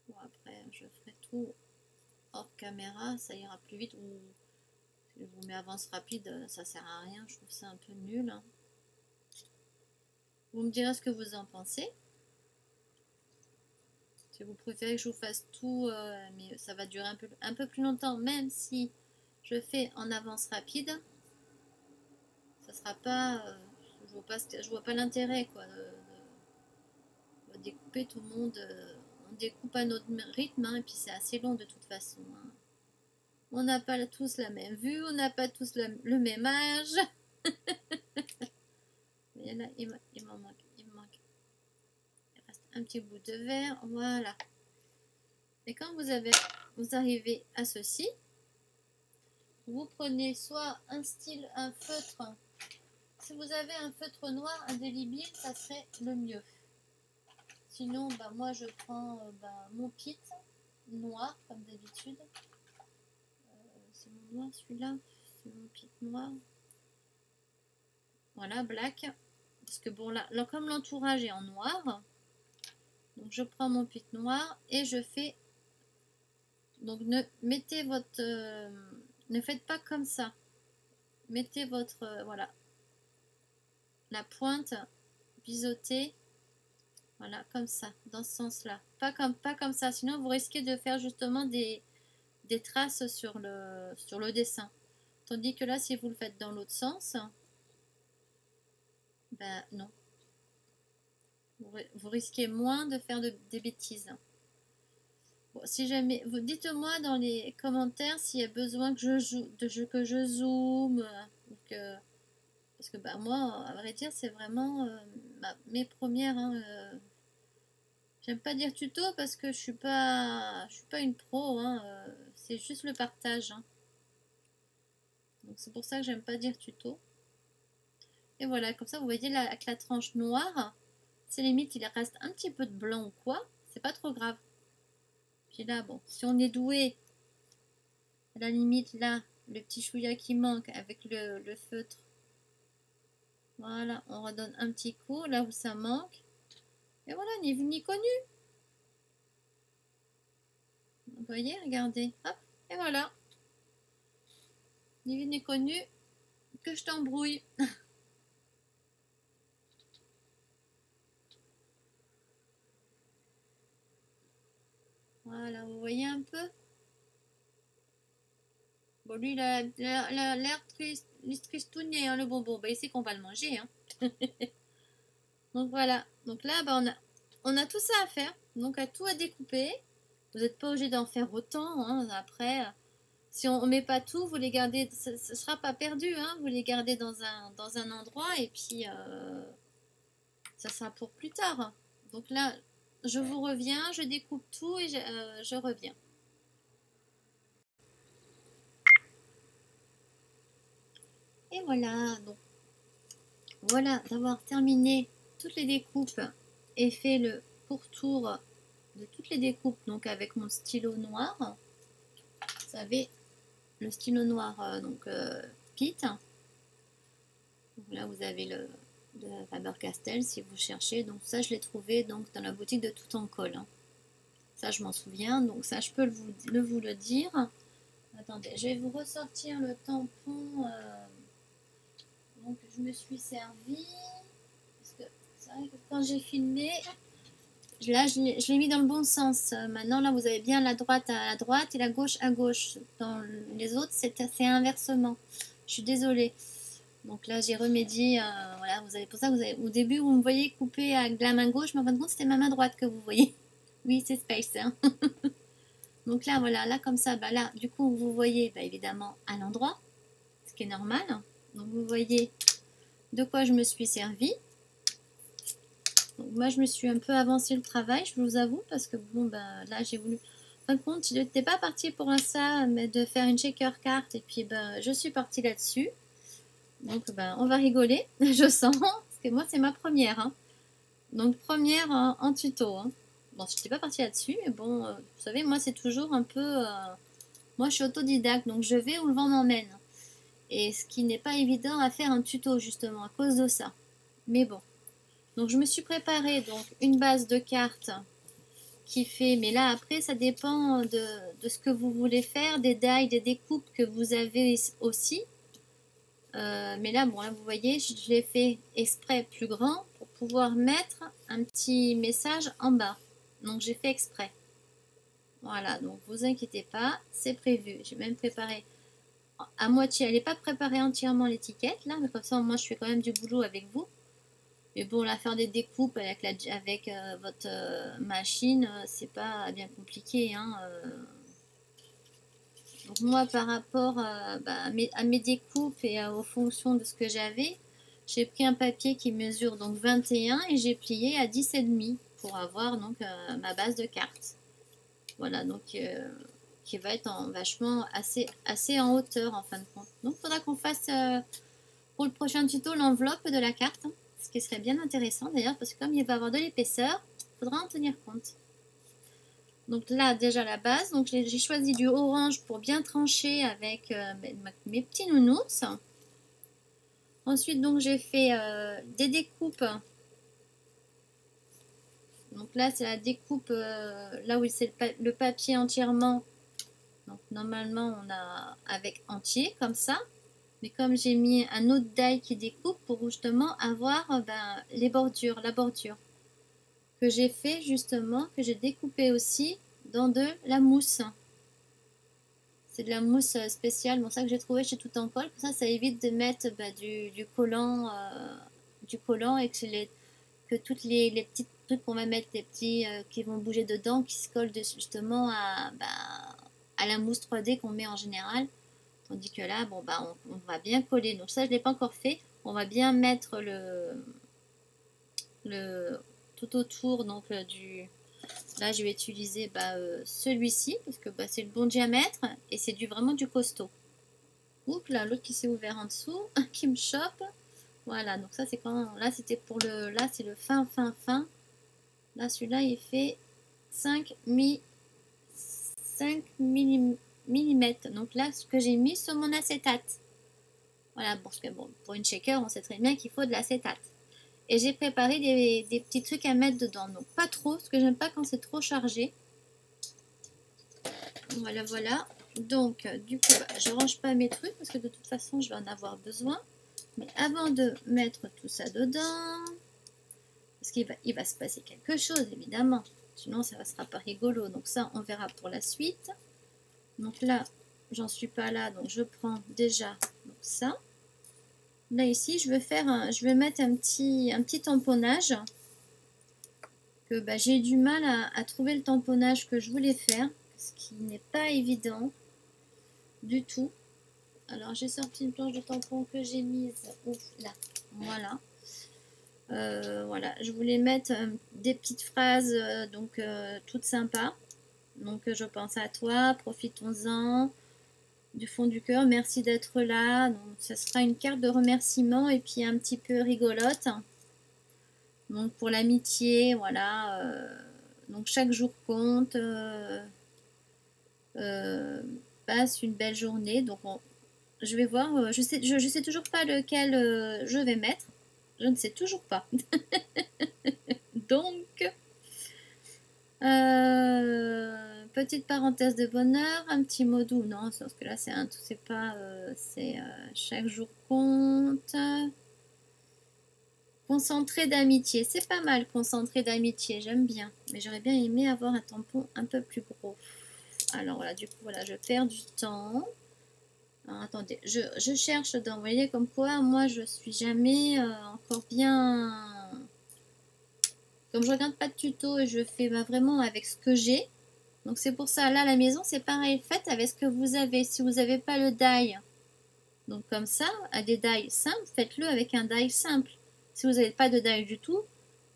Bon, après, je ferai tout hors caméra, ça ira plus vite. Ou si je vous mets avance rapide, ça sert à rien, je trouve ça un peu nul, hein. Vous me direz ce que vous en pensez. Si vous préférez que je vous fasse tout, mais ça va durer un peu plus longtemps, même si je fais en avance rapide, ça sera pas, je vois pas l'intérêt, quoi, de découper tout le monde. On découpe à notre rythme, hein, et puis c'est assez long de toute façon, hein. On n'a pas tous la même vue, on n'a pas tous le même âge. Mais là, il me manque. Il reste un petit bout de verre, voilà. Et quand vous arrivez à ceci, vous prenez soit un feutre. Si vous avez un feutre noir indélébile, ça serait le mieux. Sinon, moi je prends mon kit noir comme d'habitude. C'est mon noir celui-là, c'est mon kit noir. Voilà, black. Parce que bon, là comme l'entourage est en noir, donc je prends mon kit noir et je fais. Donc ne faites pas comme ça. Mettez votre voilà, la pointe biseautée, voilà, comme ça, dans ce sens-là. Pas comme ça, sinon vous risquez de faire justement des traces sur le dessin. Tandis que là, si vous le faites dans l'autre sens, non. Vous risquez moins de faire des bêtises. Bon, si jamais, vous dites-moi dans les commentaires s'il y a besoin que je zoome, parce que moi, à vrai dire, c'est vraiment mes premières. Hein, j'aime pas dire tuto parce que je suis pas une pro. Hein, c'est juste le partage. Hein. Donc c'est pour ça que j'aime pas dire tuto. Et voilà, comme ça, vous voyez là, avec la tranche noire, c'est limite, il reste un petit peu de blanc ou quoi, c'est pas trop grave. Puis là, bon, si on est doué, à la limite, là, le petit chouïa qui manque avec le feutre. Voilà, on redonne un petit coup, là où ça manque. Et voilà, ni vu ni connu. Vous voyez, regardez, hop, et voilà. Ni vu ni connu, que je t'embrouille. Voilà, vous voyez un peu. Bon, lui, il a l'air tristouné, hein, le bonbon. Il sait qu'on va le manger. Hein. Donc voilà. Donc là, on a tout ça à faire. Donc à découper. Vous n'êtes pas obligé d'en faire autant. Hein. Après, si on ne met pas tout, vous les gardez. Ce ne sera pas perdu. Hein. Vous les gardez dans un endroit et puis ça sera pour plus tard. Donc là, je vous reviens, je découpe tout et je reviens. Et voilà, donc voilà, d'avoir terminé toutes les découpes et fait le pourtour de toutes les découpes, donc avec mon stylo noir. Vous savez, le stylo noir, Pitt. Donc là, vous avez le de Faber-Castell si vous cherchez. Donc ça, je l'ai trouvé donc dans la boutique de Tout en Colle. Ça, je m'en souviens. Donc ça, je peux vous le dire. Attendez, je vais vous ressortir le tampon. Donc je me suis servi. Parce que c'est vrai que quand j'ai filmé, là, je l'ai mis dans le bon sens. Maintenant, là, vous avez bien la droite à la droite et la gauche à gauche. Dans les autres, c'est inversement. Je suis désolée. Donc là, j'ai remédié. Voilà, vous avez, pour ça, au début, vous me voyez couper avec la main gauche, mais en fin de compte, c'était ma main droite que vous voyez. Oui, c'est Space. Hein. Donc là, voilà, là, comme ça, bah là, du coup, vous voyez, bah, évidemment, à l'endroit, ce qui est normal. Donc, vous voyez de quoi je me suis servi. Donc, moi, je me suis un peu avancé le travail, je vous avoue, parce que bon, ben là, j'ai voulu. En fin de compte, je n'étais pas partie pour ça, mais de faire une shaker carte, et puis ben, je suis partie là-dessus. Donc, ben, on va rigoler, je sens, parce que moi, c'est ma première. Hein. Donc, première en tuto. Hein. Bon, je n'étais pas partie là-dessus, mais bon, vous savez, moi, c'est toujours un peu. Moi, je suis autodidacte, donc je vais où le vent m'emmène. Et ce qui n'est pas évident à faire un tuto, justement, à cause de ça. Mais bon. Donc, je me suis préparé donc une base de cartes qui fait. Mais là, après, ça dépend de ce que vous voulez faire, des die, des découpes que vous avez aussi. Mais là, bon, là, vous voyez, je l'ai fait exprès plus grand pour pouvoir mettre un petit message en bas. Donc, j'ai fait exprès. Voilà, donc vous inquiétez pas, c'est prévu. J'ai même préparé à moitié. Elle n'est pas préparée entièrement l'étiquette, là, mais comme ça, moi, je fais quand même du boulot avec vous. Mais bon, la faire des découpes avec votre machine, c'est pas bien compliqué, hein. Donc moi, par rapport à mes découpes et aux fonctions de ce que j'avais, j'ai pris un papier qui mesure donc 21 et j'ai plié à 10,5 pour avoir donc ma base de cartes. Voilà, donc qui va être vachement assez en hauteur en fin de compte. Donc il faudra qu'on fasse pour le prochain tuto l'enveloppe de la carte, hein, ce qui serait bien intéressant d'ailleurs parce que comme il va avoir de l'épaisseur, il faudra en tenir compte. Donc là, déjà la base. Donc j'ai choisi du orange pour bien trancher avec mes petits nounours. Ensuite, donc j'ai fait des découpes. Donc là, c'est la découpe là où c'est le papier entièrement. Donc normalement, on a avec entier comme ça. Mais comme j'ai mis un autre die qui découpe pour justement avoir les bordures, la bordure que j'ai fait justement, que j'ai découpé aussi dans de la mousse. C'est de la mousse spéciale, bon ça que j'ai trouvé chez Tout en Colle. Pour ça évite de mettre du collant et que toutes les petits trucs qu'on va mettre, les petits qui vont bouger dedans, qui se collent justement à la mousse 3D qu'on met en général. Tandis que là, bon on va bien coller. Donc ça je ne l'ai pas encore fait. On va bien mettre le tout autour donc du. Là, je vais utiliser celui-ci parce que c'est le bon diamètre et c'est vraiment du costaud. Oups, là, l'autre qui s'est ouvert en dessous, qui me chope. Voilà, donc ça, c'est quand. Là, c'était pour le. Là, c'est le fin. Là, celui-là, il fait 5 mm. Donc là, ce que j'ai mis sur mon acétate. Voilà, parce que bon, pour une shaker, on sait très bien qu'il faut de l'acétate. Et j'ai préparé des petits trucs à mettre dedans. Donc pas trop, parce que j'aime pas quand c'est trop chargé. Voilà. Donc du coup, je range pas mes trucs parce que de toute façon, je vais en avoir besoin. Mais avant de mettre tout ça dedans, parce qu'il va se passer quelque chose, évidemment. Sinon, ça ne sera pas rigolo. Donc ça, on verra pour la suite. Donc là, j'en suis pas là. Donc je prends déjà ça. Là ici, je vais mettre un petit tamponnage que j'ai du mal à trouver le tamponnage que je voulais faire, ce qui n'est pas évident du tout. Alors j'ai sorti une planche de tampon que j'ai mise là, voilà. Voilà, je voulais mettre des petites phrases donc toutes sympas. Donc je pense à toi, profitons-en du fond du cœur, merci d'être là. Donc ce sera une carte de remerciement et puis un petit peu rigolote. Donc pour l'amitié, voilà. Donc chaque jour compte. Passe une belle journée. Donc je vais voir. Je sais toujours pas lequel je vais mettre. Je ne sais toujours pas. Donc, petite parenthèse de bonheur, un petit mot doux. Non, parce que là, c'est pas. C'est chaque jour compte. Concentré d'amitié. C'est pas mal, concentré d'amitié. J'aime bien. Mais j'aurais bien aimé avoir un tampon un peu plus gros. Alors voilà, du coup, voilà, je perds du temps. Alors, attendez, je cherche dedans. Vous voyez, comme quoi, moi, je suis jamais encore bien. Comme je regarde pas de tuto et je fais vraiment avec ce que j'ai. Donc c'est pour ça, là, à la maison, c'est pareil. Faites avec ce que vous avez. Si vous n'avez pas le die, donc comme ça, à des die simples, faites-le avec un die simple. Si vous n'avez pas de die du tout,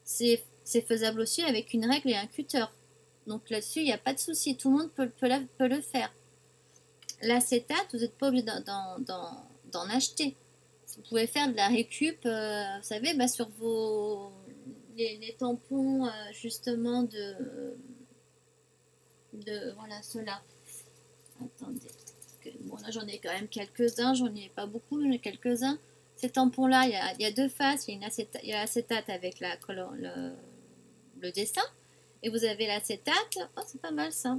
c'est faisable aussi avec une règle et un cutter. Donc là-dessus, il n'y a pas de souci. Tout le monde peut le faire. L'acétate, vous n'êtes pas obligé d'en acheter. Vous pouvez faire de la récup, vous savez, bah, sur les tampons justement voilà, ceux-là. Attendez. Bon, là, j'en ai quand même quelques-uns. J'en ai pas beaucoup, mais j'en ai quelques-uns. Ces tampons-là, il y a deux faces. Il y a l'acétate avec le dessin. Et vous avez l'acétate. Oh, c'est pas mal ça.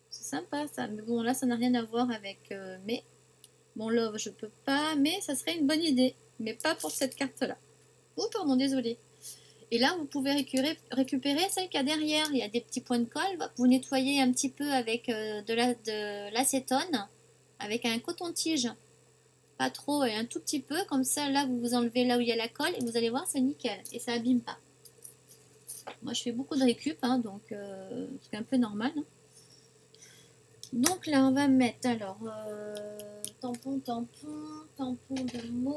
C'est sympa ça. Mais bon, là, ça n'a rien à voir avec mes. Bon, love, je peux pas. Mais ça serait une bonne idée. Mais pas pour cette carte-là. Oh, pardon, désolé. Et là, vous pouvez récupérer celle qu'il y a derrière. Il y a des petits points de colle. Vous nettoyez un petit peu avec de l'acétone, avec un coton-tige. Pas trop, et un tout petit peu. Comme ça, là, vous vous enlevez là où il y a la colle et vous allez voir, c'est nickel. Et ça abîme pas. Moi, je fais beaucoup de récup, hein, donc c'est un peu normal. Hein. Donc là, on va mettre alors tampon de mots.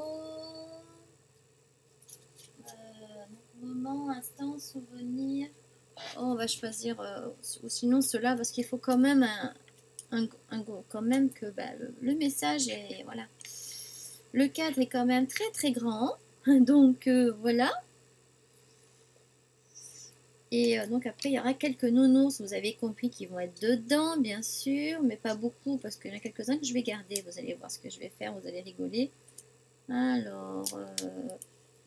Moment, instant, souvenir. Oh, on va choisir, ou sinon cela, parce qu'il faut quand même quand même que bah, le message est, voilà. Le cadre est quand même très très grand, donc voilà. Et donc après, il y aura quelques nounours, vous avez compris, qui vont être dedans, bien sûr, mais pas beaucoup, parce qu'il y en a quelques-uns que je vais garder. Vous allez voir ce que je vais faire, vous allez rigoler. Alors,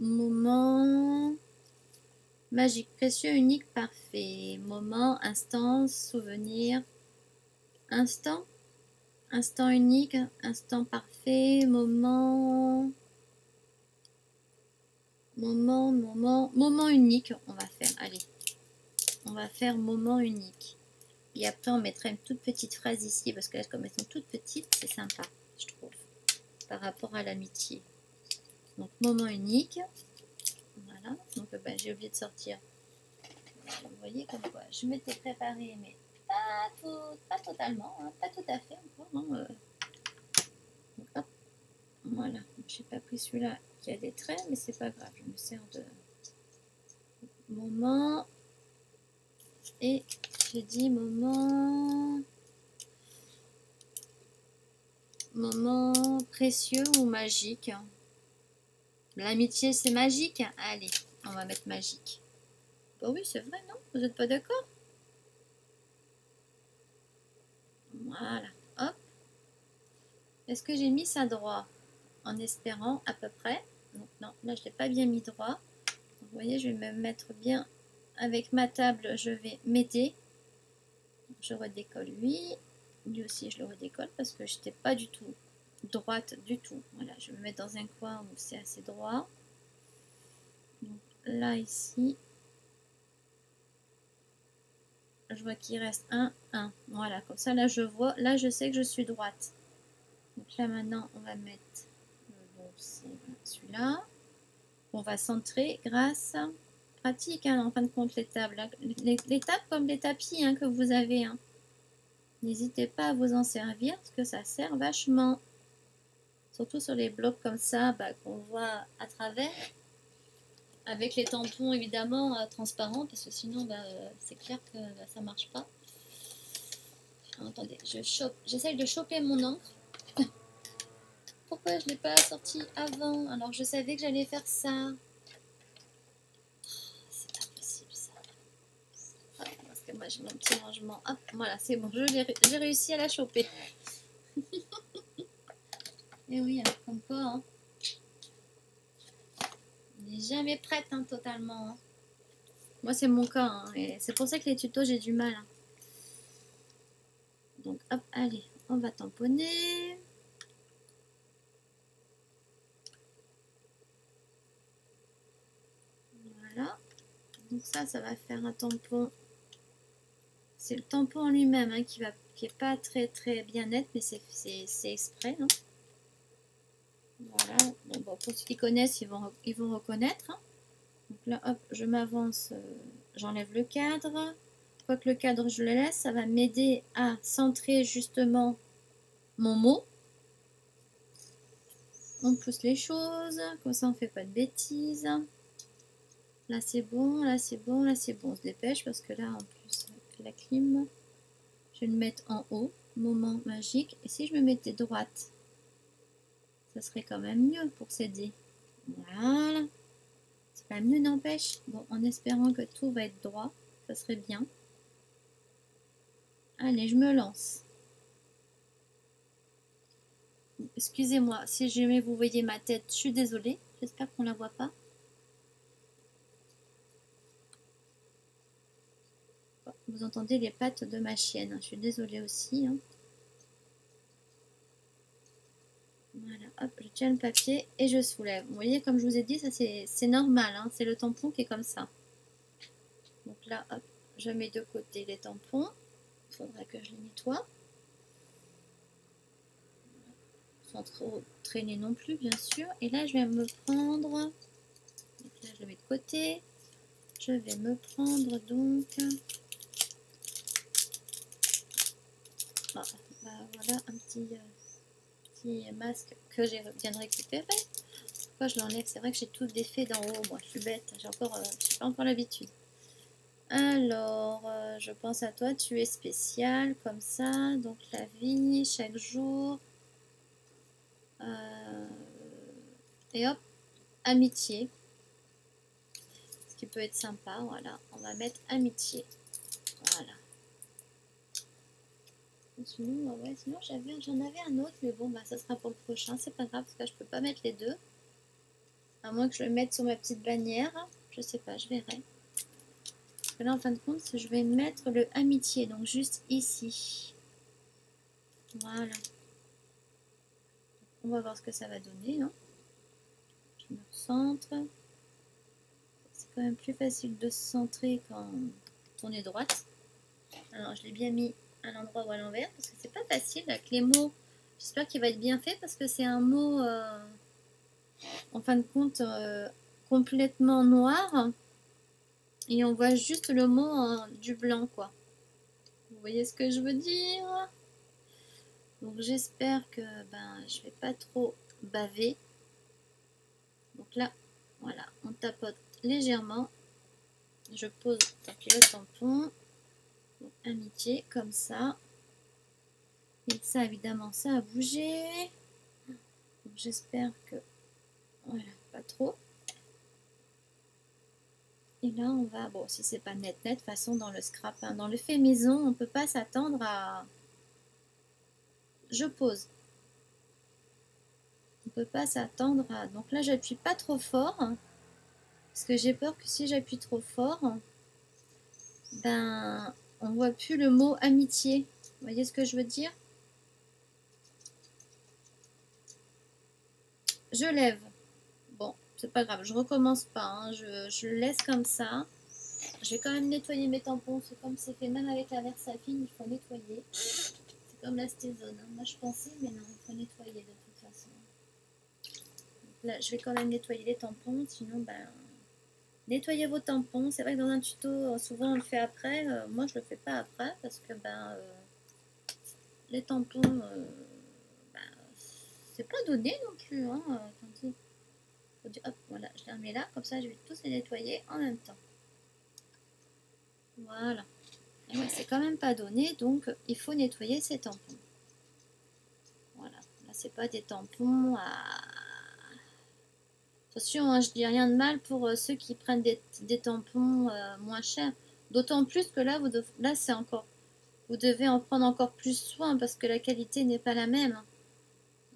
moment... Magique, précieux, unique, parfait. Moment, instant, souvenir. Instant. Instant unique, instant parfait. Moment. Moment unique, on va faire. Allez. On va faire moment unique. Et après, on mettra une toute petite phrase ici. Parce que là, comme elles sont toutes petites, c'est sympa, je trouve. Par rapport à l'amitié. Donc, moment unique. Voilà. Donc, ben, j'ai oublié de sortir. Vous voyez comme quoi je m'étais préparée, mais pas totalement, hein, pas tout à fait encore. Non, donc, hop, voilà, j'ai pas pris celui-là qui a des traits, mais c'est pas grave, je me sers de moment. Et j'ai dit moment précieux ou magique. L'amitié c'est magique. Allez, on va mettre magique. Bah oui, c'est vrai, non? Vous n'êtes pas d'accord? Voilà, hop. Est-ce que j'ai mis ça droit? En espérant à peu près. Donc, non, là je l'ai pas bien mis droit. Vous voyez, je vais me mettre bien avec ma table, je vais m'aider. Je redécolle lui. Lui aussi je le redécolle parce que je n'étais pas du tout droite du tout. Voilà, je vais me mettre dans un coin où c'est assez droit. Donc là ici, je vois qu'il reste 1. Voilà, comme ça là je vois, là je sais que je suis droite. Donc là maintenant on va mettre celui-là. On va centrer grâce pratique hein, en fin de compte les tables. Hein. Les tables comme les tapis hein, que vous avez. Hein. N'hésitez pas à vous en servir parce que ça sert vachement. Surtout sur les blocs comme ça bah, qu'on voit à travers. Avec les tampons évidemment transparents, parce que sinon bah, c'est clair que bah, ça marche pas. Alors, attendez, j'essaye de choper mon encre. Pourquoi je ne l'ai pas sorti avant? Alors je savais que j'allais faire ça. C'est pas possible ça. Ah, parce que moi j'ai mon petit rangement. Hop, voilà, c'est bon, j'ai réussi à la choper. Et oui, hein, comme quoi, hein. On n'est jamais prête hein, totalement. Hein. Moi c'est mon cas, hein, et c'est pour ça que les tutos j'ai du mal. Hein. Donc hop, allez, on va tamponner. Voilà. Donc ça va faire un tampon. C'est le tampon en lui-même hein, qui est pas très très bien net, mais c'est exprès. Hein. Voilà. Donc, bon, pour ceux qui connaissent, ils vont reconnaître. Hein. Donc là, hop, je m'avance, j'enlève le cadre. Quoique le cadre, je le laisse, ça va m'aider à centrer justement mon mot. On pousse les choses, comme ça on ne fait pas de bêtises. Là c'est bon, là c'est bon, là c'est bon. On se dépêche parce que là en plus avec la clim, je vais le mettre en haut, moment magique. Et si je me mettais droite, ça serait quand même mieux pour s'aider. Voilà. C'est pas mieux n'empêche. Bon, en espérant que tout va être droit, ça serait bien. Allez, je me lance. Excusez-moi, si jamais vous voyez ma tête, je suis désolée. J'espère qu'on la voit pas. Vous entendez les pattes de ma chienne. Je suis désolée aussi. Hein. Voilà, hop, je tiens le papier et je soulève. Vous voyez, comme je vous ai dit, ça c'est normal. Hein. C'est le tampon qui est comme ça. Donc là, hop, je mets de côté les tampons. Il faudra que je les nettoie. Sans trop traîner non plus, bien sûr. Et là, je vais me prendre... Donc là, je le mets de côté. Je vais me prendre donc... Ah, bah, voilà, un petit masque que j'ai viens de récupérer. Pourquoi je l'enlève? C'est vrai que j'ai tout défait d'en haut. Moi, je suis bête. J'ai pas encore l'habitude. Alors, je pense à toi. Tu es spécial, comme ça. Donc, la vie, chaque jour. Et hop, amitié. Ce qui peut être sympa. Voilà, on va mettre amitié. Voilà. Sinon, ouais, sinon j'en avais un autre, mais bon, bah, ça sera pour le prochain. C'est pas grave, parce que je peux pas mettre les deux. À moins que je le mette sur ma petite bannière. Je sais pas, je verrai. Parce que là, en fin de compte, je vais mettre le amitié, donc juste ici. Voilà. On va voir ce que ça va donner. Hein. Je me recentre. C'est quand même plus facile de se centrer quand on est droite. Alors, je l'ai bien mis à l'endroit ou à l'envers, parce que c'est pas facile avec les mots. J'espère qu'il va être bien fait, parce que c'est un mot, en fin de compte, complètement noir. Et on voit juste le mot du blanc, quoi. Vous voyez ce que je veux dire? Donc j'espère que je vais pas trop baver. Donc là, voilà, on tapote légèrement. Je pose le tampon. Donc, amitié, comme ça. Et ça, évidemment, ça a bougé. J'espère que... Voilà, pas trop. Et là, on va... Bon, si c'est pas net, de toute façon, dans le scrap, hein, dans le fait maison, on peut pas s'attendre à... Je pose. On peut pas s'attendre à... Donc là, j'appuie pas trop fort. Hein, parce que j'ai peur que si j'appuie trop fort, on voit plus le mot amitié. Vous voyez ce que je veux dire? Je lève. Bon, c'est pas grave, je recommence pas. Hein, je le laisse comme ça. Je vais quand même nettoyer mes tampons. C'est comme c'est fait, même avec la Versafine, il faut nettoyer. C'est comme la stézone. Hein. Moi, je pensais, mais non, il faut nettoyer de toute façon. Donc là, je vais quand même nettoyer les tampons, sinon, nettoyez vos tampons. C'est vrai que dans un tuto, souvent on le fait après. Moi, je le fais pas après parce que les tampons, c'est pas donné non plus. Hein, faut produits. Hop, voilà, je les remets là. Comme ça, je vais tous les nettoyer en même temps. Voilà. Et ouais, c'est quand même pas donné, donc il faut nettoyer ces tampons. Voilà. Là, c'est pas des tampons à... Attention, hein, je dis rien de mal pour ceux qui prennent des tampons moins chers. D'autant plus que là, là c'est encore... Vous devez en prendre encore plus soin parce que la qualité n'est pas la même.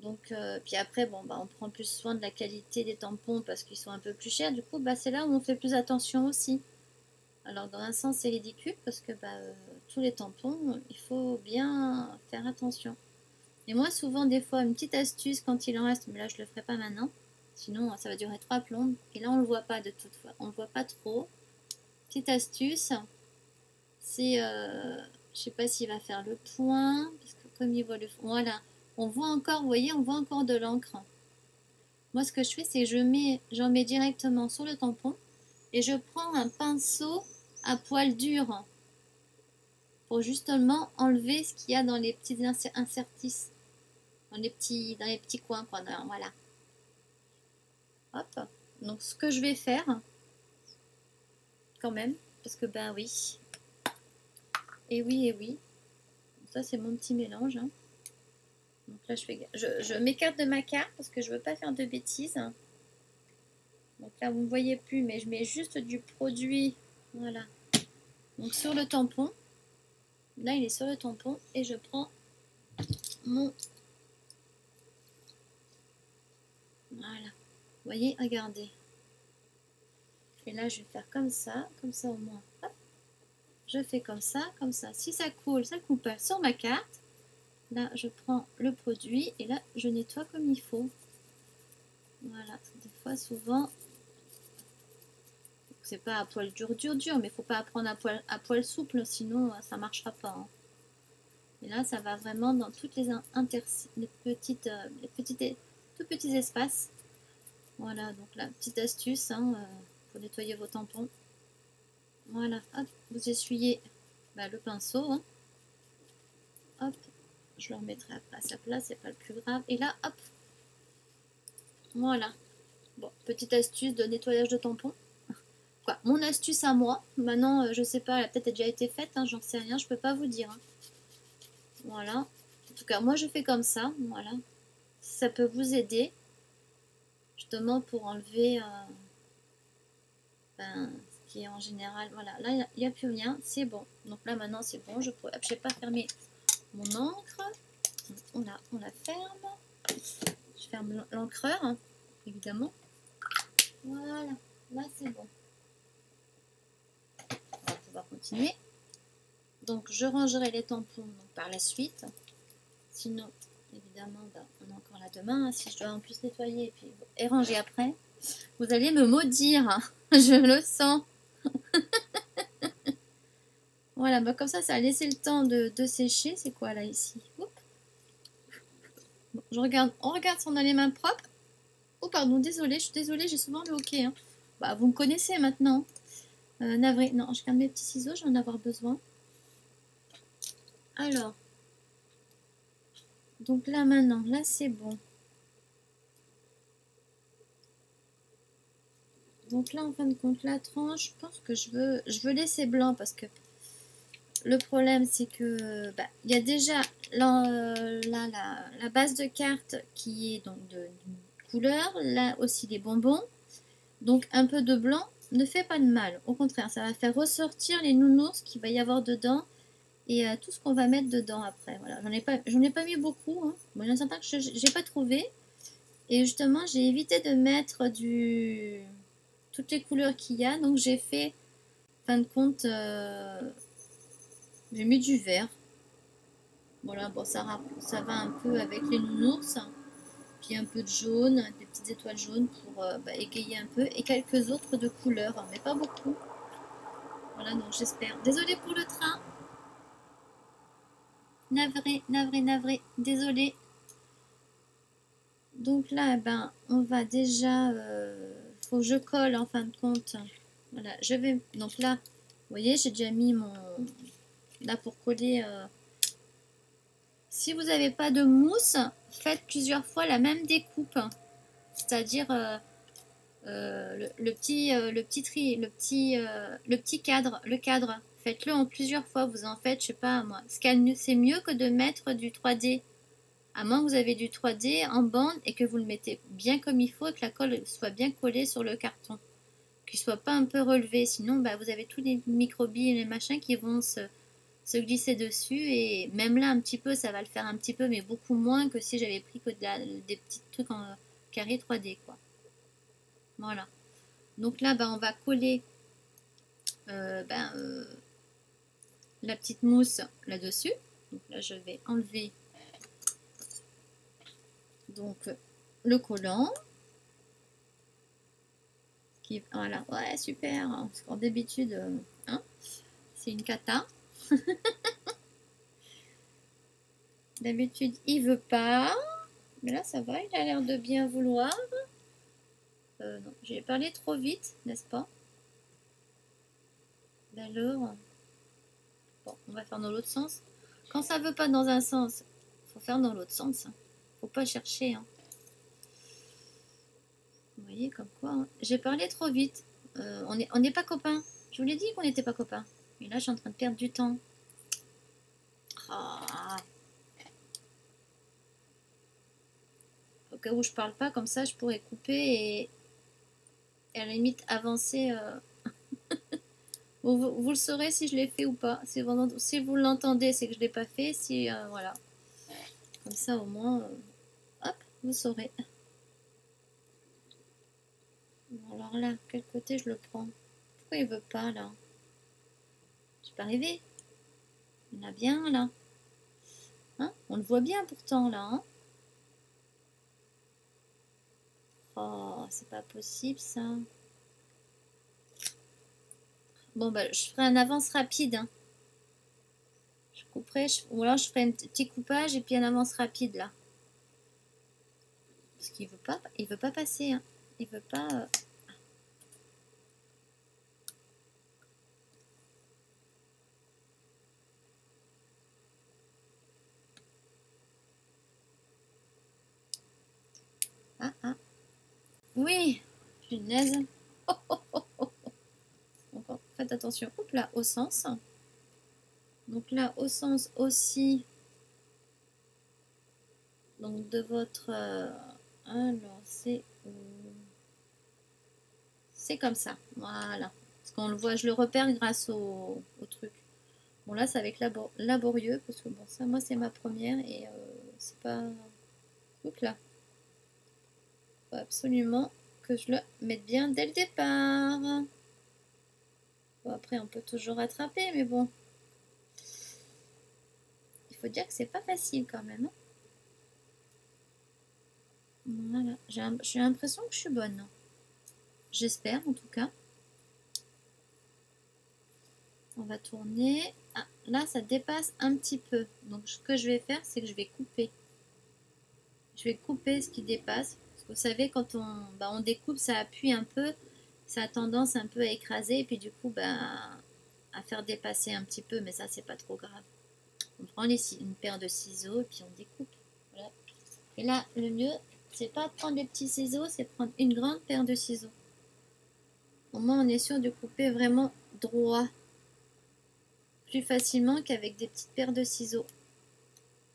Donc, puis après, bon, bah, on prend plus soin de la qualité des tampons parce qu'ils sont un peu plus chers. Du coup, bah, c'est là où on fait plus attention aussi. Alors, dans un sens, c'est ridicule parce que bah, tous les tampons, il faut bien faire attention. Et moi, souvent, des fois, une petite astuce quand il en reste, mais là, je ne le ferai pas maintenant. Sinon, ça va durer 3 plombes. Et là, on ne le voit pas de toute façon. On ne le voit pas trop. Petite astuce, c'est... je sais pas s'il va faire le point. Parce que comme il voit le... Voilà. On voit encore, vous voyez, on voit encore de l'encre. Moi, ce que je fais, c'est que j'en mets directement sur le tampon. Et je prends un pinceau à poil dur. Pour justement enlever ce qu'il y a dans les petits interstices. Dans les petits coins, quoi. Voilà. Hop. Donc, ce que je vais faire, quand même, parce que, ben oui. Et oui, et oui. Ça, c'est mon petit mélange. Hein. Donc là, je m'écarte de ma carte parce que je veux pas faire de bêtises. Donc là, vous ne voyez plus, mais je mets juste du produit. Voilà. Donc, sur le tampon. Là, il est sur le tampon. Et je prends mon... Voilà. Vous voyez, regardez. Et là, je vais faire comme ça au moins. Hop. Je fais comme ça, comme ça. Si ça coule pas sur ma carte. Là, je prends le produit et là, je nettoie comme il faut. Voilà. Des fois, souvent, c'est pas à poil dur, mais il faut pas prendre à poil souple, sinon ça marchera pas. Hein. Et là, ça va vraiment dans toutes les tout petits espaces. Voilà, donc la petite astuce hein, pour nettoyer vos tampons. Voilà, hop, vous essuyez le pinceau. Hein. Hop, je le remettrai à sa place, c'est pas le plus grave. Et là, hop, voilà. Bon, petite astuce de nettoyage de tampons. Quoi, mon astuce à moi. Maintenant, je sais pas, elle a peut-être déjà été faite, hein, j'en sais rien, je peux pas vous dire. Hein. Voilà. En tout cas, moi je fais comme ça. Voilà. Ça peut vous aider. Justement pour enlever ce qui est en général. Voilà, là il n'y a plus rien. C'est bon. Donc là maintenant c'est bon. Je n'ai pas fermé mon encre. On la ferme. Je ferme l'encreur, hein, évidemment. Voilà. Là c'est bon. On va pouvoir continuer. Donc je rangerai les tampons par la suite. Sinon, évidemment, on a encore la demain. Hein, si je dois en plus nettoyer et ranger après, vous allez me maudire. Hein, je le sens. Voilà, comme ça a laissé le temps de sécher. C'est quoi là ici? Bon, on regarde si on a les mains propres. Oh pardon, désolée, je suis désolée, j'ai souvent le hockey. Hein. Bah, vous me connaissez maintenant. Navré, non, je garde mes petits ciseaux, j'en ai avoir besoin. Alors, donc là maintenant, là c'est bon. Donc là en fin de compte, la tranche, je pense que je veux laisser blanc parce que le problème c'est que il y a déjà la base de carte qui est donc d'une couleur, là aussi des bonbons. Donc un peu de blanc ne fait pas de mal. Au contraire, ça va faire ressortir les nounours qu'il va y avoir dedans. Et tout ce qu'on va mettre dedans après. Voilà, j'en ai pas mis beaucoup. Hein. Bon, il y en a certains que je n'ai pas trouvé. Et justement, j'ai évité de mettre toutes les couleurs qu'il y a. Donc j'ai fait, en fin de compte, j'ai mis du vert. Voilà, bon, ça va un peu avec les nounours. Puis un peu de jaune, des petites étoiles jaunes pour égayer un peu. Et quelques autres de couleurs, mais pas beaucoup. Voilà, donc j'espère. Désolée pour le train. Navré, désolé. Donc là, on va déjà... faut que je colle en fin de compte. Voilà, je vais... Donc là, vous voyez, j'ai déjà mis mon... Là, pour coller... Si vous n'avez pas de mousse, faites plusieurs fois la même découpe. C'est-à-dire, le petit cadre, le cadre. Faites-le en plusieurs fois. Vous en faites, je sais pas moi. C'est mieux que de mettre du 3D. À moins que vous avez du 3D en bande et que vous le mettez bien comme il faut et que la colle soit bien collée sur le carton. Qu'il soit pas un peu relevé. Sinon, bah, vous avez tous les microbilles et les machins qui vont se glisser dessus. Et même là, un petit peu, ça va le faire un petit peu, mais beaucoup moins que si j'avais pris que des petits trucs en carré 3D, quoi. Voilà. Donc là, bah, on va coller la petite mousse là-dessus. Donc là, je vais enlever donc le collant. Voilà, ouais, super. Parce qu'en d'habitude, hein, c'est une cata. D'habitude, il veut pas. Mais là, ça va, il a l'air de bien vouloir. Non, j'ai parlé trop vite, n'est-ce pas? Alors, bon, on va faire dans l'autre sens. Quand ça veut pas dans un sens, faut faire dans l'autre sens. Hein. Faut pas chercher. Hein. Vous voyez, comme quoi. Hein. J'ai parlé trop vite. On n'est pas copains. Je vous l'ai dit qu'on n'était pas copains. Mais là, je suis en train de perdre du temps. Oh. Au cas où je parle pas, comme ça, je pourrais couper et à la limite avancer. Vous le saurez si je l'ai fait ou pas. Si vous l'entendez, c'est que je l'ai pas fait. Si voilà. Comme ça, au moins, hop, vous saurez. Alors là, quel côté je le prends? Pourquoi il veut pas là? Je suis pas arrivée. Il y en a bien là. Hein, on le voit bien pourtant là. Hein, oh, c'est pas possible ça. Bon, bah, je ferai un avance rapide. Hein. Je couperai, ou alors je ferai un petit coupage et puis un avance rapide là. Parce qu'il veut pas passer. Hein. Il veut pas. Ah, ah. Oui, punaise. Oh, oh, oh, oh. Donc, faites attention. Hop là, au sens. Donc là, au sens aussi. Donc de votre... alors, c'est comme ça. Voilà. Parce qu'on le voit, je le repère grâce au truc. Bon, là, ça va être laborieux. Parce que bon, ça, moi, c'est ma première. Et c'est pas... Oups là. Faut absolument que je le mette bien dès le départ. Bon, après, on peut toujours rattraper, mais bon. Il faut dire que c'est pas facile quand même. Hein. Voilà. J'ai l'impression que je suis bonne. J'espère, en tout cas. On va tourner. Ah, là, ça dépasse un petit peu. Donc, ce que je vais faire, c'est que je vais couper. Je vais couper ce qui dépasse. Parce que vous savez, quand on découpe, ça appuie un peu. Ça a tendance un peu à écraser. Et puis, du coup, à faire dépasser un petit peu. Mais ça, c'est pas trop grave. On prend une paire de ciseaux et puis on découpe. Voilà. Et là, le mieux, c'est pas de prendre les petits ciseaux, c'est de prendre une grande paire de ciseaux. Au moins, on est sûr de couper vraiment droit. Plus facilement qu'avec des petites paires de ciseaux.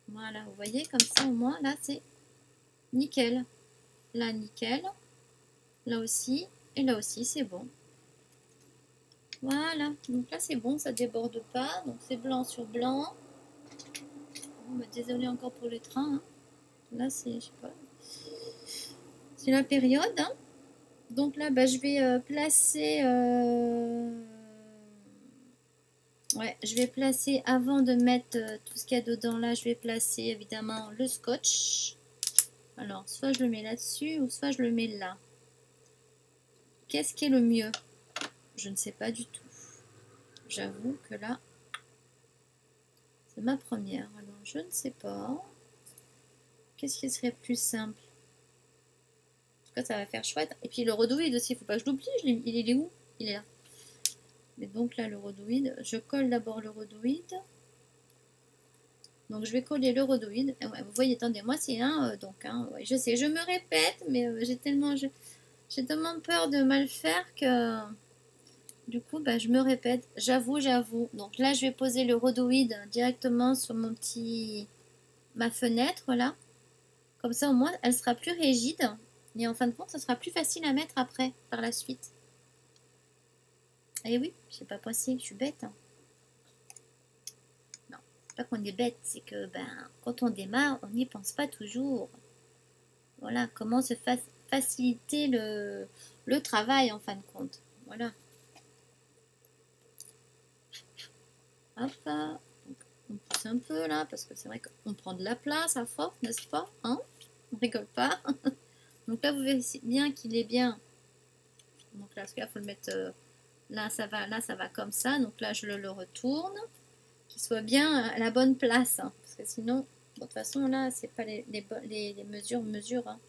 Voilà, vous voyez, comme ça, au moins, là, c'est nickel. Là, nickel. Là aussi. Et là aussi, c'est bon. Voilà. Donc là, c'est bon, ça déborde pas. Donc, c'est blanc sur blanc. Bon, bah, désolé encore pour le train. Hein. Là, c'est, je sais pas. C'est la période. Hein. Donc là, je vais placer... Ouais, je vais placer, avant de mettre tout ce qu'il y a dedans là, je vais placer évidemment le scotch. Alors, soit je le mets là-dessus, ou soit je le mets là. Qu'est-ce qui est le mieux? Je ne sais pas du tout. J'avoue que là, c'est ma première. Alors, je ne sais pas. Qu'est-ce qui serait plus simple? En tout cas, ça va faire chouette. Et puis le rhodouide aussi, il ne faut pas que je l'oublie. Il est où? Il est là. Mais donc là, le rhodouide, je colle d'abord le rhodouide. Donc je vais coller le rhodouide. Ouais, vous voyez, attendez, moi c'est un, donc, hein, ouais, je sais, je me répète, mais j'ai tellement... J'ai tellement peur de mal faire que du coup, bah, je me répète. J'avoue. Donc là, je vais poser le rhodoïde directement sur ma fenêtre là. Comme ça, au moins, elle sera plus rigide. Et en fin de compte, ça sera plus facile à mettre après, par la suite. Et oui, j'ai pas pensé, je suis bête. Hein. Non, c'est pas qu'on est bête, c'est que quand on démarre, on n'y pense pas toujours. Voilà, comment se faciliter le travail en fin de compte. Voilà. Hop, on pousse un peu là, parce que c'est vrai qu'on prend de la place à force, n'est-ce pas, hein? On rigole pas. Donc là, vous verrez bien qu'il est bien. Donc là, parce qu'il faut le mettre... là, ça va comme ça. Donc là, je le retourne. Qu'il soit bien à la bonne place. Hein, parce que sinon, de toute façon, là, c'est pas les mesures. Hein.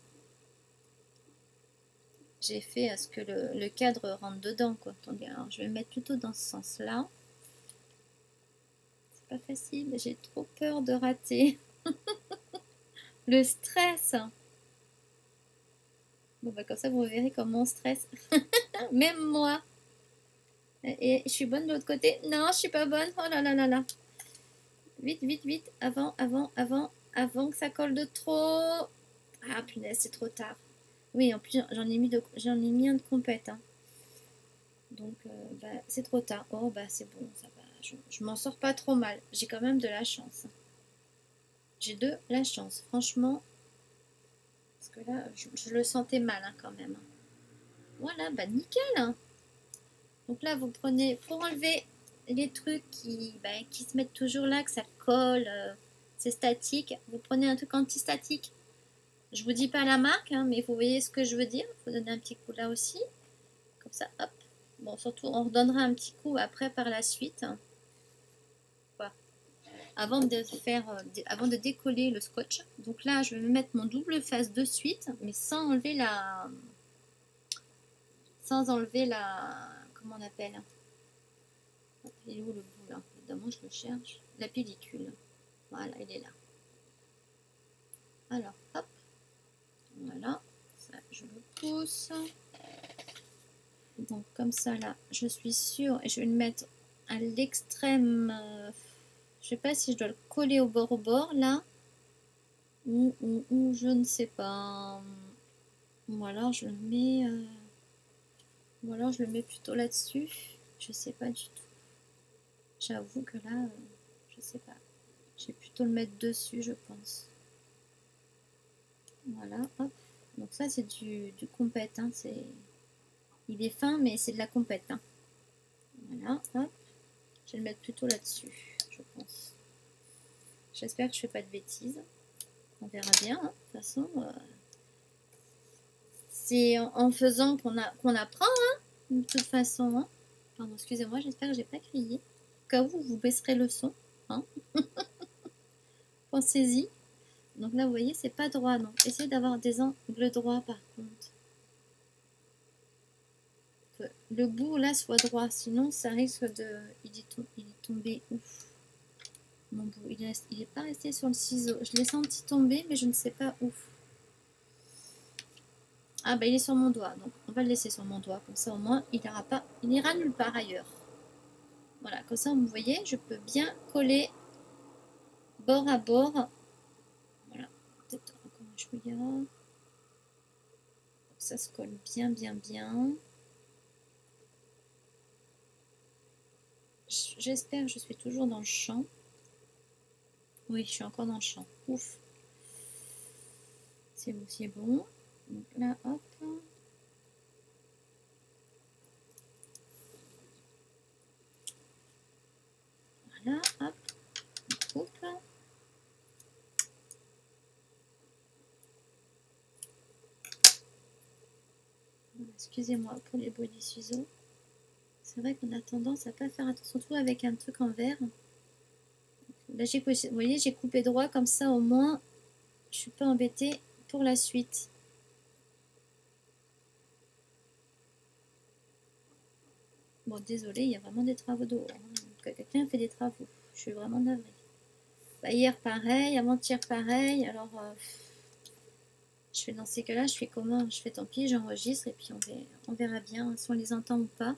J'ai fait à ce que le cadre rentre dedans. Quoi. Attendez, alors, je vais le mettre plutôt dans ce sens-là. C'est pas facile. J'ai trop peur de rater. Le stress. Bon, bah, comme ça, vous verrez comment on stresse. Même moi. Et je suis bonne de l'autre côté. Non, je suis pas bonne. Oh là là là là. Vite, vite, vite. Avant que ça colle de trop. Ah, punaise, c'est trop tard. Oui, en plus, j'en ai mis un de compète. Hein. Donc, c'est trop tard. Oh, c'est bon, ça va. Je m'en sors pas trop mal. J'ai quand même de la chance. J'ai de la chance, franchement. Parce que là, je le sentais mal hein, quand même. Voilà, nickel. Hein. Donc là, vous prenez, pour enlever les trucs qui se mettent toujours là, que ça colle, c'est statique, vous prenez un truc anti-statique. Je vous dis pas la marque, hein, mais vous voyez ce que je veux dire. Il faut donner un petit coup là aussi. Comme ça, hop. Bon, surtout, on redonnera un petit coup après par la suite. Voilà. Avant de décoller le scotch. Donc là, je vais me mettre mon double face de suite, mais sans enlever la... Comment on appelle? Il est où le bout là? Évidemment, je le cherche. La pellicule. Voilà, il est là. Alors, hop. Voilà. Ça, je le pousse. Donc, comme ça, là, je suis sûre. Et je vais le mettre à l'extrême. Je sais pas si je dois le coller au bord, là. Ou je ne sais pas. Ou alors, je le mets... Ou alors, je le mets plutôt là-dessus. Je sais pas du tout. J'avoue que là, je sais pas. Je vais plutôt le mettre dessus, je pense. Voilà, hop. Donc ça, c'est du compète. Hein. Il est fin, mais c'est de la compète. Hein. Voilà, hop. Je vais le mettre plutôt là-dessus, je pense. J'espère que je fais pas de bêtises. On verra bien. Hein. De toute façon, c'est en faisant qu'on apprend. Hein. De toute façon. Hein. Pardon, excusez-moi, j'espère que j'ai pas crié. Au cas où, vous baisserez le son. Hein. Pensez-y. Donc là, vous voyez, c'est pas droit. Donc, essayez d'avoir des angles droits, par contre. Que le bout, là, soit droit. Sinon, ça risque de... Il est tombé. Ouf. Mon bout, il est pas resté sur le ciseau. Je l'ai senti tomber, mais je ne sais pas où. Ah, il est sur mon doigt. Donc, on va le laisser sur mon doigt. Comme ça, au moins, il n'ira nulle part ailleurs. Voilà, comme ça, vous voyez, je peux bien coller bord à bord. Voilà. Peut-être encore un chouïa. Ça se colle bien, bien, bien. J'espère que je suis toujours dans le champ. Oui, je suis encore dans le champ. Ouf. C'est bon. Donc là, hop. Voilà, hop. On coupe. Excusez-moi pour les bruits du ciseau. C'est vrai qu'on a tendance à pas faire attention, surtout avec un truc en verre. Là, vous voyez, j'ai coupé droit, comme ça au moins, je suis pas embêtée pour la suite. Bon, désolé, il y a vraiment des travaux dehors. Quelqu'un fait des travaux. Je suis vraiment navrée. Hier, pareil. Avant-hier, pareil. Alors, Je fais dans ces cas-là, je fais comment? Je fais tant pis, j'enregistre et puis on verra bien si on les entend ou pas.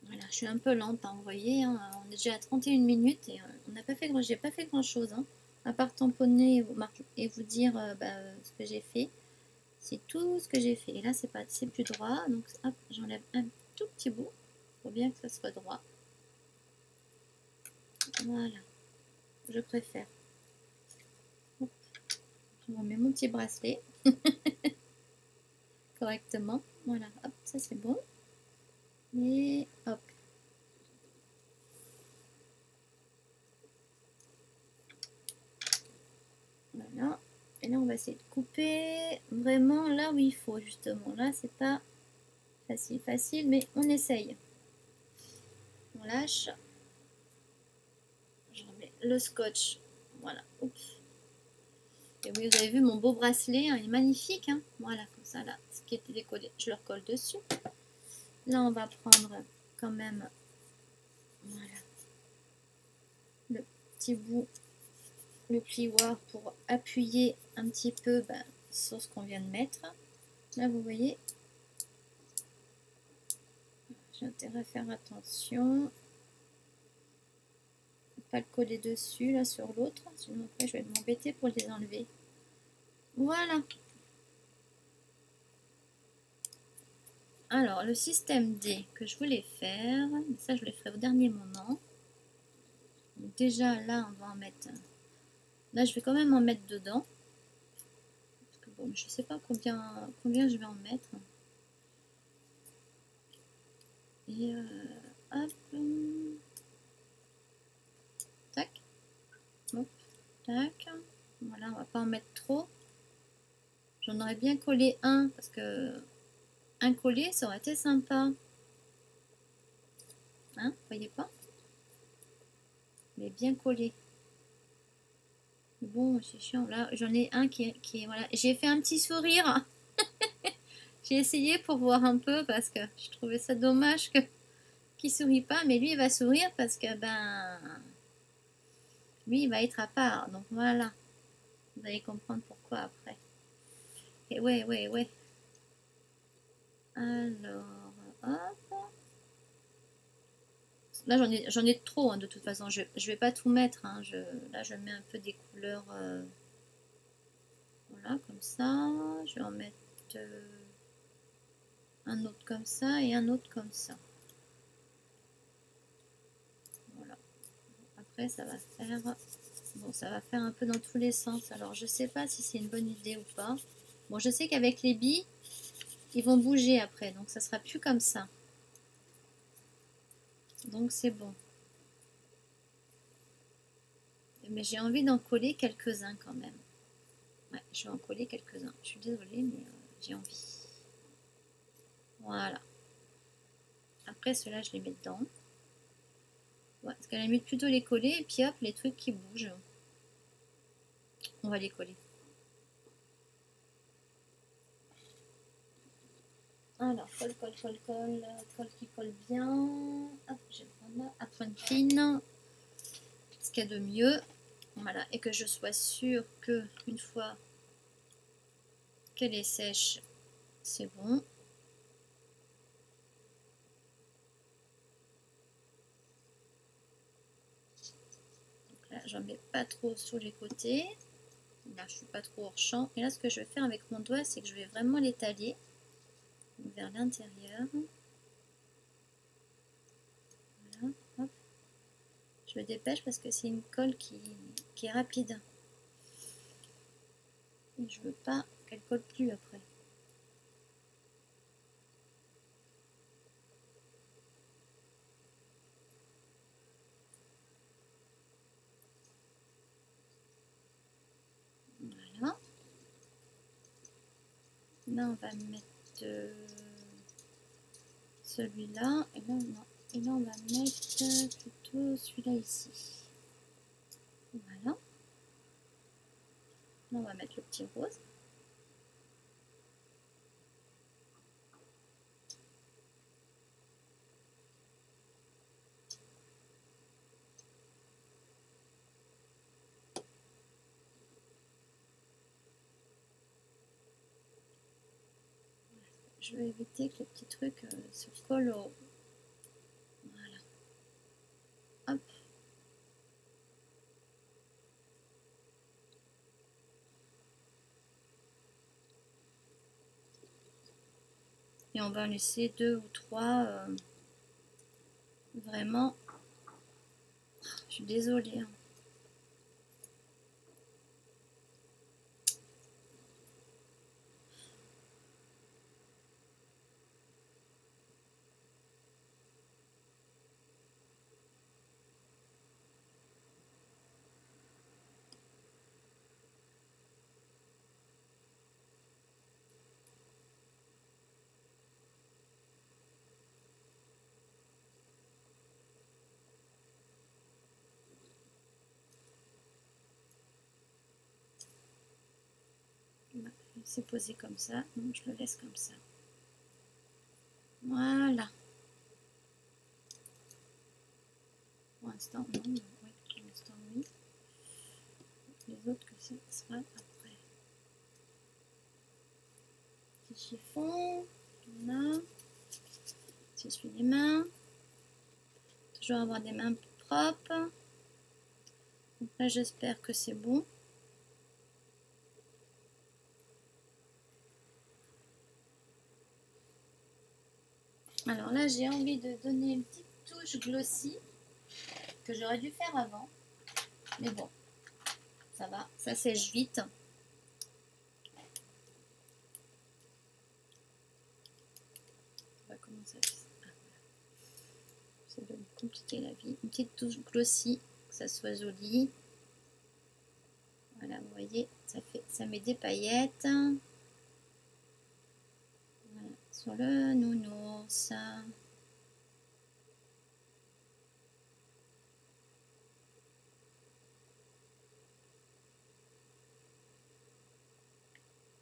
Voilà, je suis un peu lente, hein, vous voyez, hein, on est déjà à 31 minutes et on n'a pas fait j'ai pas fait grand chose, hein, à part tamponner et vous dire ce que j'ai fait. C'est tout ce que j'ai fait. Et là, c'est plus droit, donc hop, j'enlève un tout petit bout pour bien que ça soit droit. Voilà, je préfère. Hop. Je remets mon petit bracelet correctement. Voilà, hop, ça c'est bon. Et hop. Voilà. Et là, on va essayer de couper vraiment là où il faut, justement. Là, c'est pas facile, mais on essaye. On lâche. Je remets le scotch. Voilà. Oups. Et oui, vous avez vu mon beau bracelet, hein, il est magnifique. Hein. Voilà, comme ça, là, ce qui était décollé, je le recolle dessus. Là, on va prendre quand même, voilà, le petit bout, le plioir pour appuyer un petit peu sur ce qu'on vient de mettre. Là, vous voyez, j'ai intérêt à faire attention. Pas le coller dessus, là, sur l'autre. Sinon, après, je vais m'embêter pour les enlever. Voilà. Alors, le système D que je voulais faire, ça, je le ferai au dernier moment. Donc, déjà, là, on va en mettre... Là, je vais quand même en mettre dedans. Parce que, bon, je ne sais pas combien je vais en mettre. Et hop. Tac. Hop. Tac. Voilà, on va pas en mettre trop. J'en aurais bien collé un parce que un collé, ça aurait été sympa. Hein, vous voyez pas? Mais bien collé. Bon, c'est chiant. Là, j'en ai un qui est voilà. J'ai fait un petit sourire. J'ai essayé pour voir un peu parce que je trouvais ça dommage qu'il sourit pas. Mais lui, il va sourire parce que lui, il va être à part. Donc voilà. Vous allez comprendre pourquoi après. Et ouais. Alors, hop. Là, j'en ai trop, hein, de toute façon. Je vais pas tout mettre. Hein. Là, je mets un peu des couleurs. Voilà, comme ça. Je vais en mettre un autre comme ça et un autre comme ça. Voilà. Après, ça va faire... Bon, ça va faire un peu dans tous les sens. Alors, je sais pas si c'est une bonne idée ou pas. Bon, je sais qu'avec les billes, ils vont bouger après. Donc, ça sera plus comme ça. Donc, c'est bon. Mais j'ai envie d'en coller quelques-uns quand même. Ouais, je vais en coller quelques-uns. Je suis désolée, mais j'ai envie. Voilà. Après, ceux-là, je les mets dedans. Ouais, parce qu'à la limite, plutôt les coller. Et puis hop, les trucs qui bougent. On va les coller. Alors, colle qui colle bien. Hop, je vais prendre à pointe fine. Ce qu'il y a de mieux. Voilà, et que je sois sûre que une fois qu'elle est sèche, c'est bon. Donc là, j'en mets pas trop sur les côtés. Là, je suis pas trop hors champ. Et là, ce que je vais faire avec mon doigt, c'est que je vais vraiment l'étaler vers l'intérieur. Voilà, hop. Je me dépêche parce que c'est une colle qui est rapide. Et je veux pas qu'elle colle plus après. Voilà. Là, on va mettre celui-là. Et là, non. Et là, on va mettre plutôt celui-là ici. Voilà. Là, on va mettre le petit rose. je vais éviter que les petits trucs se collent au... Voilà. Hop. Et on va en laisser 2 ou 3 vraiment. Je suis désolée. Hein. C'est posé comme ça, donc je le laisse comme ça. Voilà. Pour l'instant, non, mais ouais, pour l'instant, oui. Les autres, que ça sera après. Petit chiffon, là. J'essuie les mains. Toujours avoir des mains propres. Donc là, j'espère que c'est bon. Alors là, j'ai envie de donner une petite touche glossy que j'aurais dû faire avant. Mais bon, ça va, ça sèche vite. On va commencer à... Ça va me compliquer la vie. Une petite touche glossy, que ça soit joli. Voilà, vous voyez, ça met des paillettes. Voilà, sur le nounours.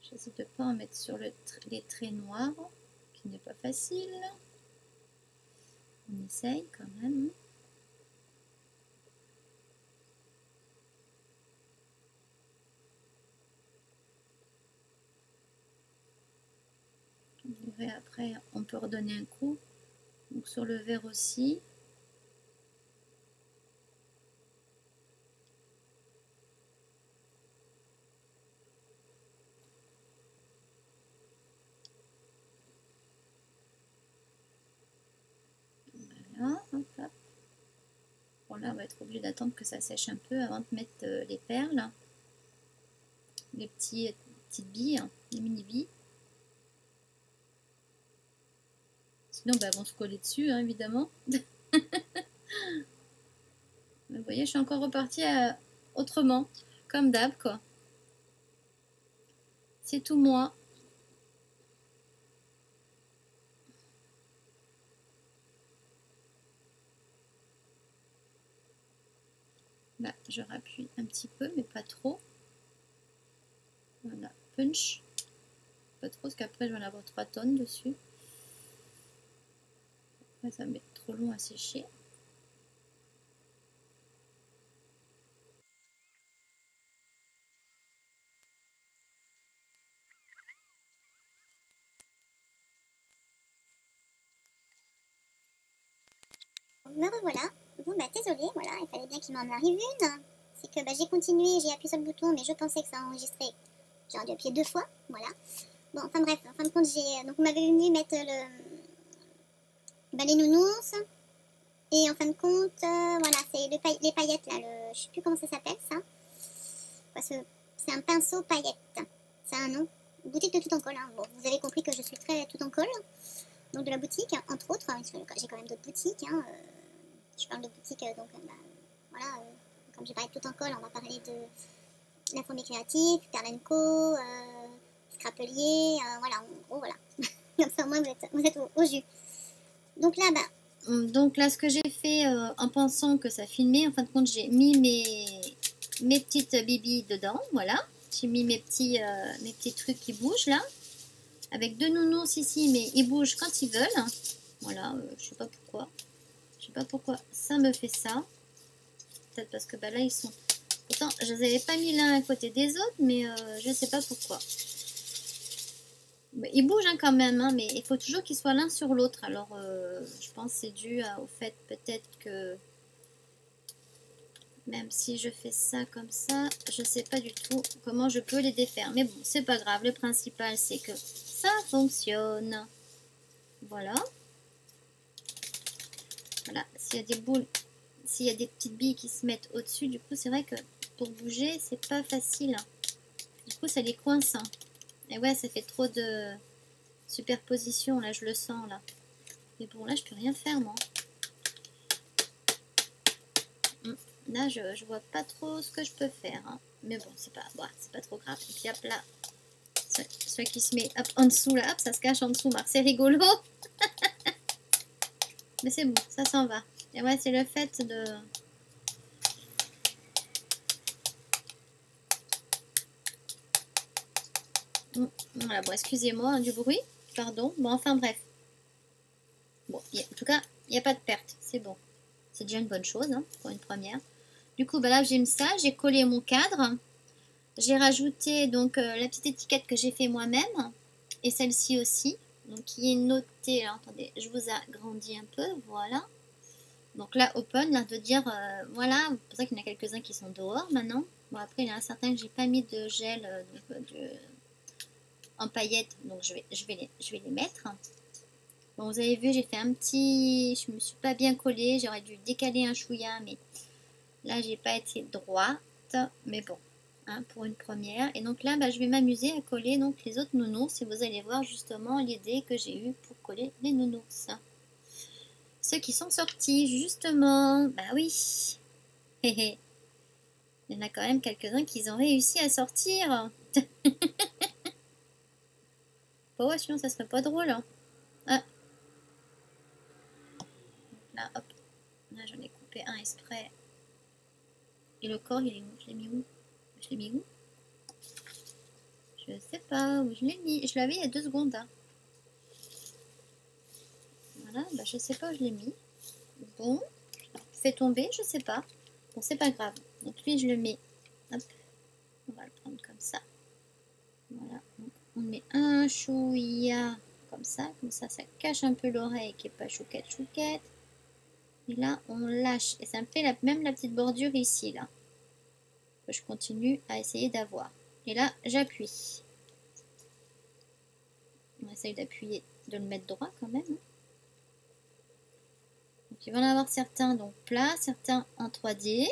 J'essaie de ne pas en mettre sur les traits noirs, qui n'est pas facile. On essaye quand même. Après, on peut redonner un coup. Donc sur le vert aussi. Voilà, hop, hop. Bon là, on va être obligé d'attendre que ça sèche un peu avant de mettre les perles. Les petites billes, les mini billes. Sinon, bah, elles vont se coller dessus, hein, évidemment. Vous voyez, je suis encore repartie autrement, comme d'hab, quoi. C'est tout moi. Là, je rappuie un petit peu, mais pas trop. Voilà, punch. Pas trop, parce qu'après, je vais en avoir 3 tonnes dessus. Après, ça va être trop long à sécher. Me revoilà. Bon bah désolé, voilà, il fallait bien qu'il m'en arrive une. C'est que bah, j'ai continué, j'ai appuyé sur le bouton, mais je pensais que ça enregistrait. J'ai dû appuyer 2 fois, voilà. Bon, enfin bref, en fin de compte, donc on m'avait venu mettre les nounours. Et en fin de compte, voilà, c'est les paillettes là, je sais plus comment ça s'appelle ça. C'est un pinceau paillette. C'est un nom. Boutique de tout en colle. Hein. Bon, vous avez compris que je suis très tout en colle. Donc de la boutique, entre autres, j'ai quand même d'autres boutiques. Hein, je parle de boutique, donc bah, voilà, comme j'ai parlé de tout en colle, on va parler de la fourmi créative, Perle & Co, Scrapelier, voilà, en gros, voilà. Comme ça, au moins, vous êtes au jus. Donc là, bah... Donc là, ce que j'ai fait en pensant que ça filmait, en fin de compte, j'ai mis mes petites bibis dedans, voilà. J'ai mis mes petits trucs qui bougent là. Avec 2 nounours ici, mais ils bougent quand ils veulent. Voilà, je sais pas pourquoi. Je sais pas pourquoi ça me fait ça. Peut-être parce que bah, là, ils sont... Pourtant, je les avais pas mis l'un à côté des autres, mais je sais pas pourquoi. Il bouge hein, quand même, hein, mais il faut toujours qu'ils soient l'un sur l'autre. Alors, je pense que c'est dû au fait peut-être que même si je fais ça comme ça, je ne sais pas du tout comment je peux les défaire. Mais bon, c'est pas grave. Le principal, c'est que ça fonctionne. Voilà. Voilà. S'il y a des boules, s'il y a des petites billes qui se mettent au-dessus, du coup, c'est vrai que pour bouger, c'est pas facile. Du coup, ça les coince. Hein. Et ouais, ça fait trop de superposition. Là, je le sens, là. Mais bon, là, je peux rien faire, moi. Là, je vois pas trop ce que je peux faire. Hein. Mais bon, c'est pas trop grave. Et puis, hop, là. Celui qui se met hop, en dessous, là. Hop, ça se cache en dessous. C'est rigolo. Mais c'est bon, ça s'en va. Et ouais, c'est le fait de... Voilà, bon, excusez-moi hein, du bruit. Pardon. Bon, enfin, bref. Bon, en tout cas, il n'y a pas de perte. C'est bon. C'est déjà une bonne chose hein, pour une première. Du coup, bah là, j'ai mis ça. J'ai collé mon cadre. J'ai rajouté donc la petite étiquette que j'ai fait moi-même. Et celle-ci aussi. Donc, qui est notée. Alors, attendez, je vous agrandis un peu. Voilà. Donc là, open, là, de dire, voilà, c'est pour ça qu'il y en a quelques-uns qui sont dehors maintenant. Bon, après, il y en a certains que j'ai pas mis de gel en paillettes, donc je vais les mettre. Bon, vous avez vu, j'ai fait un petit... Je me suis pas bien collée, j'aurais dû décaler un chouïa, mais là, j'ai pas été droite. Mais bon, hein, pour une première. Et donc là, bah, je vais m'amuser à coller donc, les autres nounours. Et vous allez voir justement l'idée que j'ai eue pour coller les nounours. Ceux qui sont sortis, justement. Bah oui. Il y en a quand même quelques-uns qui ont réussi à sortir. Bah ouais, sinon ça serait pas drôle. Hein. Ah. Là, hop. Là, j'en ai coupé un exprès. Et le corps, il est où? Je l'ai mis où? Je l'ai mis où? Je sais pas où je l'ai mis. Je l'avais il y a 2 secondes. Hein. Voilà, bah je sais pas où je l'ai mis. Bon, fait tomber, je sais pas. Bon, c'est pas grave. Donc lui, je le mets. Hop. On va le prendre comme ça. Voilà. Donc, on met un chouïa comme ça ça cache un peu l'oreille qui est pas chouquette. Et là, on lâche. Et ça me fait même la petite bordure ici, là. Que je continue à essayer d'avoir. Et là, j'appuie. On essaye d'appuyer, de le mettre droit quand même. Donc, il va y en avoir certains donc plats, certains en 3D.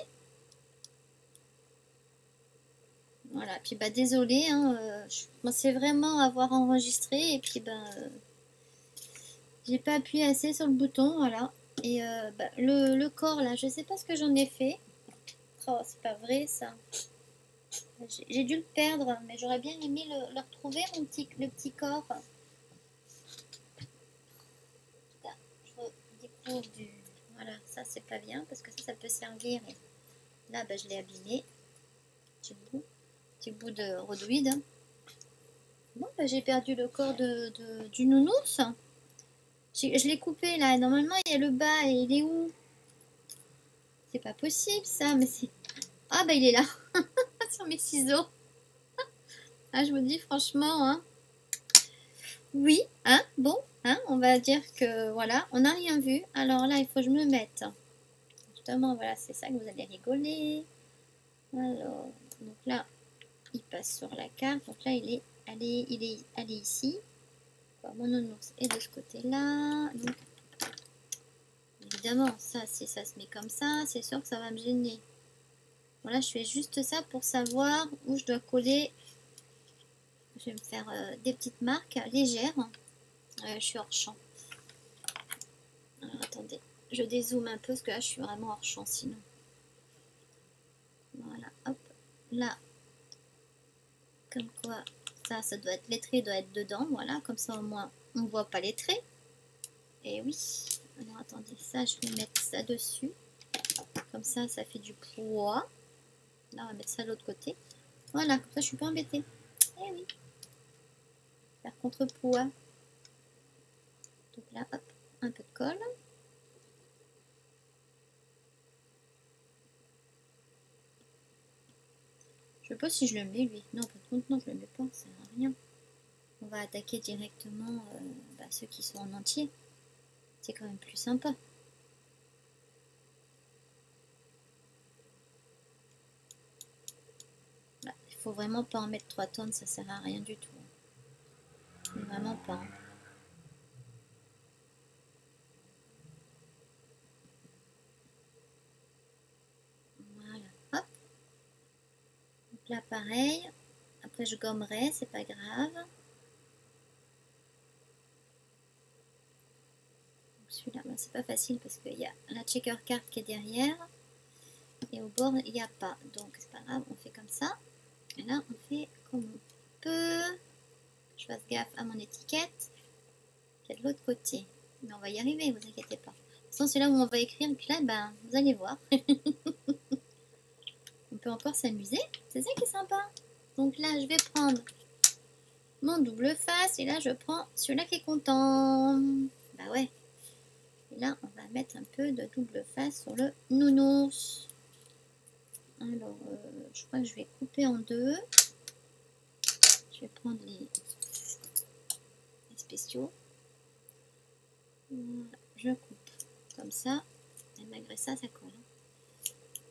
Voilà, puis bah désolé, hein, je pensais vraiment avoir enregistré et puis bah j'ai pas appuyé assez sur le bouton, voilà. Et bah, le corps là, je sais pas ce que j'en ai fait. Oh, c'est pas vrai ça. J'ai dû le perdre, mais j'aurais bien aimé le retrouver, le petit corps. Je découvre du... Voilà, ça c'est pas bien parce que ça peut servir. Et là, bah, je l'ai abîmé. Petit bout de rhodoïde. Bon, bah, j'ai perdu le corps du nounours. Je l'ai coupé là. Normalement, il y a le bas et il est où? C'est pas possible ça, mais c'est... Ah, bah il est là. Sur mes ciseaux. Ah, je vous dis franchement, hein. Oui, hein, bon, hein, on va dire que voilà, on n'a rien vu. Alors là, il faut que je me mette. Justement, voilà, c'est ça que vous allez rigoler. Alors, donc là, il passe sur la carte. Donc là, il est allé ici. Mon nounours est de ce côté-là. Donc, évidemment, ça, si ça se met comme ça, c'est sûr que ça va me gêner. Voilà, je fais juste ça pour savoir où je dois coller. Je vais me faire des petites marques légères. Je suis hors champ. Alors, attendez, je dézoome un peu parce que là, je suis vraiment hors champ sinon. Voilà, hop, là. Comme quoi, ça doit être, les traits doivent être dedans. Voilà, comme ça au moins, on ne voit pas les traits. Et oui, alors attendez, ça, je vais mettre ça dessus. Comme ça fait du poids. Là, on va mettre ça de l'autre côté. Voilà, comme ça, je suis pas embêtée. Eh oui. Faire contre-poids. Donc là, hop, un peu de colle. Je sais pas si je le mets, lui. Non, par contre, non, je le mets pas, ça sert à rien. on va attaquer directement ceux qui sont en entier. C'est quand même plus sympa. Là, il faut vraiment pas en mettre 3 tonnes, ça sert à rien du tout. Mais vraiment pas. Voilà, hop. Donc là, pareil. Après, je gommerai, c'est pas grave. Celui-là, ben, c'est pas facile parce qu'il y a la checker card qui est derrière. Et au bord, il n'y a pas. Donc, c'est pas grave, on fait comme ça. Et là, on fait comme on peut. Je fasse gaffe à mon étiquette qui est de l'autre côté. Mais on va y arriver, vous inquiétez pas. De toute façon, c'est là où on va écrire. Et puis là, ben, vous allez voir. On peut encore s'amuser. C'est ça qui est sympa. Donc là, je vais prendre mon double face. Et là, je prends celui-là qui est content. Bah ouais. Et là, on va mettre un peu de double face sur le nounours. Alors, je crois que je vais couper en deux. Je vais prendre les spéciaux. Voilà, je coupe comme ça. Et malgré ça, ça colle.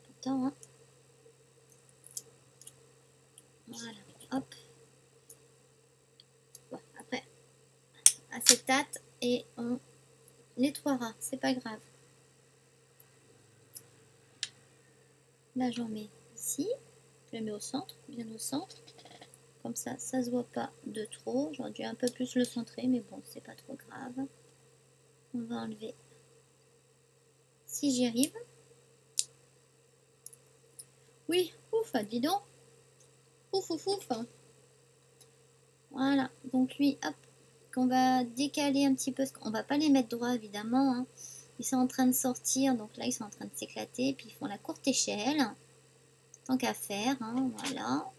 Pourtant, hein. Voilà, hop. Bon, après, acétate et on nettoiera, c'est pas grave. Là, j'en mets ici. Je le mets au centre, bien au centre. Comme ça, ça se voit pas de trop. J'aurais dû un peu plus le centrer, mais bon, c'est pas trop grave. On va enlever, si j'y arrive. Oui, ouf, dis donc. Ouf, ouf, ouf. Voilà, donc lui, hop, qu'on va décaler un petit peu. On va pas les mettre droit, évidemment. Hein. Ils sont en train de sortir, donc là, ils sont en train de s'éclater. Puis ils font la courte échelle. Tant qu'à faire, hein, voilà.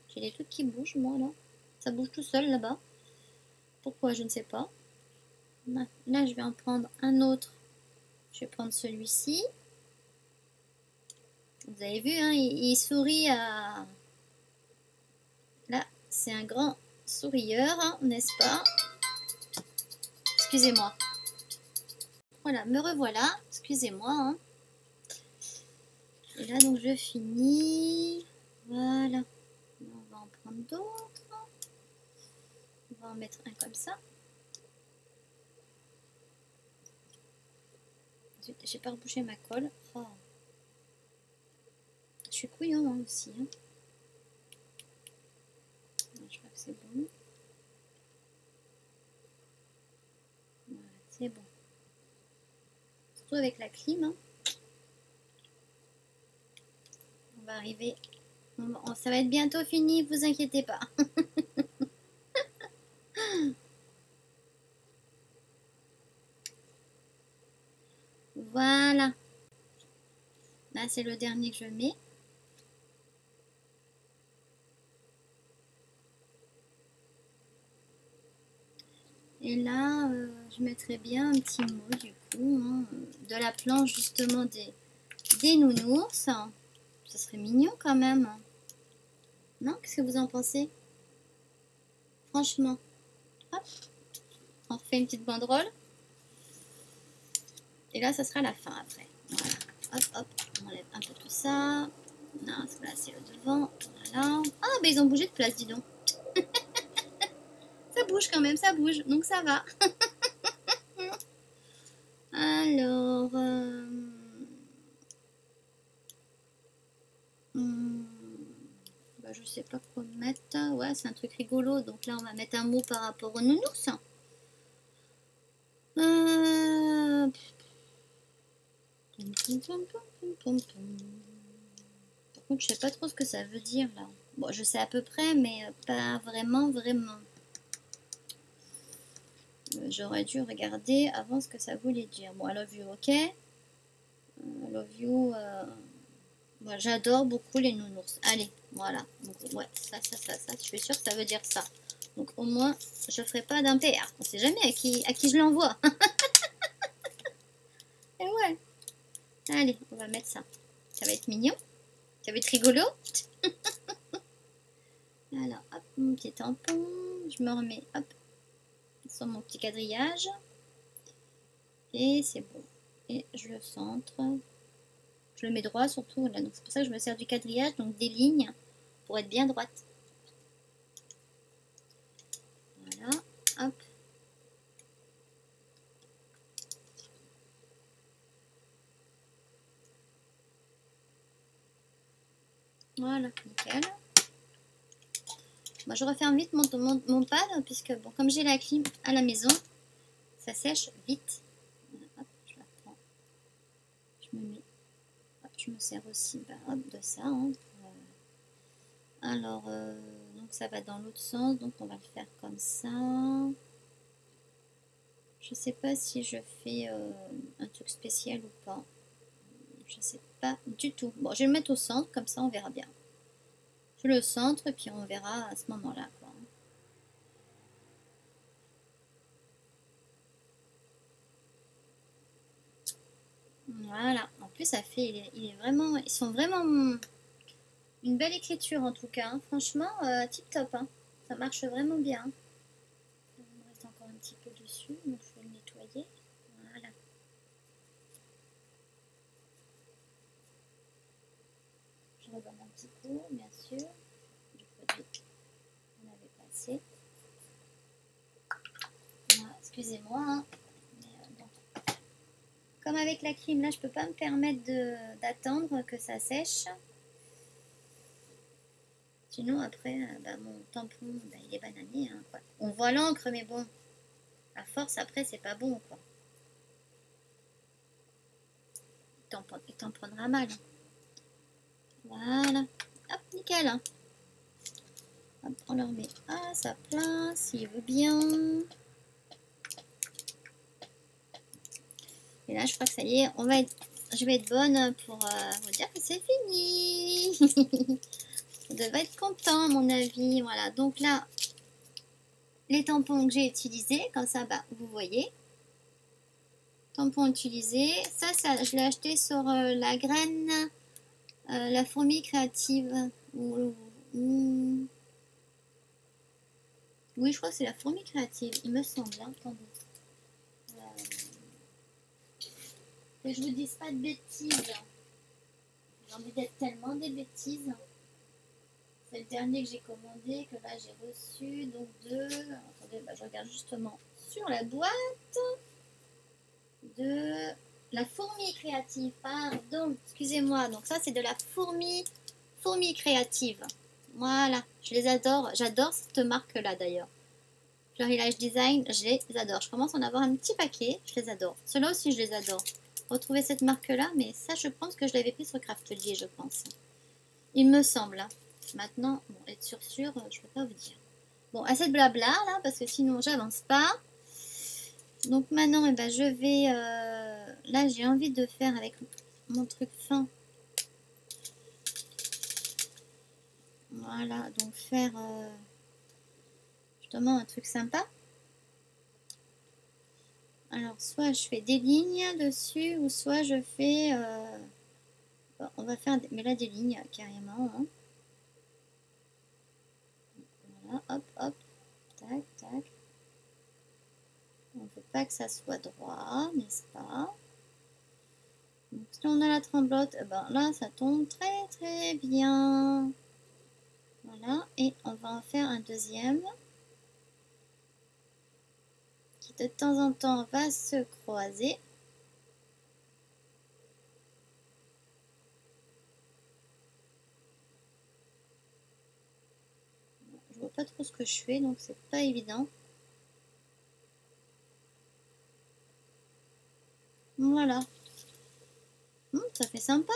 J'ai des trucs qui bougent, moi, là. Ça bouge tout seul, là-bas. Pourquoi, je ne sais pas. Là, je vais en prendre un autre. Je vais prendre celui-ci. Vous avez vu, hein, il sourit à... Là, c'est un grand sourieur, hein, n'est-ce pas? Excusez-moi. Voilà, me revoilà. Excusez-moi. Hein. Et là, donc, je finis. Voilà. On va en prendre d'autres. On va en mettre un comme ça. J'ai pas rebouché ma colle. Oh. Je suis couillon hein, aussi. Hein. Je crois que c'est bon. Voilà, c'est bon. Surtout avec la clim. Hein. On va arriver. Ça va être bientôt fini, vous inquiétez pas. Voilà. Là, c'est le dernier que je mets. Et là, je mettrai bien un petit mot du coup, hein, de la planche justement des nounours. Ça serait mignon quand même. Non? Qu'est-ce que vous en pensez? Franchement. Hop. On refait une petite banderole. Et là, ça sera la fin après. Voilà. Hop, hop. On enlève un peu tout ça. Non, là, c'est le devant. Voilà. Ah, ben ils ont bougé de place, dis donc. Ça bouge quand même, ça bouge. Donc ça va. Alors... je sais pas quoi mettre. Ouais, c'est un truc rigolo. Donc là, on va mettre un mot par rapport au nounours. Par contre, je sais pas trop ce que ça veut dire là. Bon, je sais à peu près, mais pas vraiment. J'aurais dû regarder avant ce que ça voulait dire. Bon, I love you, ok. I love you. Bon, j'adore beaucoup les nounours. Allez, voilà. Donc, ouais, ça, je suis sûre que ça veut dire ça. Donc, au moins, je ferai pas d'impair. On sait jamais à qui je l'envoie. Et ouais. Allez, on va mettre ça. Ça va être mignon. Ça va être rigolo. Alors, hop. mon petit tampon. Je me remets, hop, sur mon petit quadrillage. Et c'est bon. Et je le centre. Je le mets droit surtout. Là. Donc c'est pour ça que je me sers du quadrillage, donc des lignes pour être bien droite. Voilà, hop. Voilà, nickel. Moi, je referme vite mon pad, puisque bon, comme j'ai la clim à la maison, ça sèche vite. Hop, je la prends. Je me mets. Hop, je me sers aussi hop, de ça. Hein, alors, donc ça va dans l'autre sens, donc on va le faire comme ça. Je sais pas si je fais un truc spécial ou pas. Je sais pas du tout. Bon, je vais le mettre au centre, comme ça on verra bien. Je le centre et puis on verra à ce moment-là. Voilà. En plus, ça fait, il est vraiment, ils sont vraiment une belle écriture en tout cas. Hein. Franchement, tip top. Hein. Ça marche vraiment bien. Il me reste encore un petit peu dessus, donc je vais le nettoyer. Voilà. Je redonne un petit coup, bien sûr. Du produit qu'on avait passé. Voilà, excusez-moi. Hein. Bon. Comme avec la clim, là, je peux pas me permettre d'attendre que ça sèche. Sinon, après, bah, mon tampon, bah, il est banané. Hein, quoi. On voit l'encre, mais bon, à force, après, c'est pas bon. Quoi. Il t'en prendra mal. Voilà. Hop, nickel. Hein. Hop, on le remet à sa place, s'il veut bien. Et là, je crois que ça y est, je vais être bonne pour vous dire que c'est fini. Vous devez être content, à mon avis. Voilà, donc là, les tampons que j'ai utilisés, comme ça, bah, vous voyez. Tampons utilisés. Ça je l'ai acheté sur la graine, la fourmi créative. Oui, je crois que c'est la fourmi créative, il me semble. Hein. Attendez. Que je vous dise pas de bêtises. J'ai envie d'être tellement des bêtises. C'est le dernier que j'ai commandé, que là j'ai reçu. Donc attendez, bah, je regarde justement sur la boîte. De la fourmi créative. Pardon, excusez-moi. Donc ça c'est de la fourmi créative. Voilà, je les adore. J'adore cette marque-là d'ailleurs. Florilège Design, je les adore. Je commence à en avoir un petit paquet. Je les adore. Ceux-là aussi, je les adore. Retrouver cette marque-là, mais ça, je pense que je l'avais pris sur Craftelier, je pense. Il me semble. Hein. Maintenant, bon, être sûr, je ne peux pas vous dire. Bon, assez de blabla, là, parce que sinon, j'avance pas. Donc maintenant, eh ben, je vais... là, j'ai envie de faire avec mon truc fin. Voilà, donc faire... justement, un truc sympa. Alors, soit je fais des lignes dessus, ou soit je fais... bon, on va faire... Mais là, des lignes, carrément. Hein. Voilà, hop, hop. Tac, tac. On ne veut pas que ça soit droit, n'est-ce pas? Donc, si on a la tremblote, eh ben, là, ça tombe très, très bien. Voilà, et on va en faire un deuxième. Qui, de temps en temps, va se croiser. Je vois pas trop ce que je fais, donc c'est pas évident. Voilà. Ça fait sympa.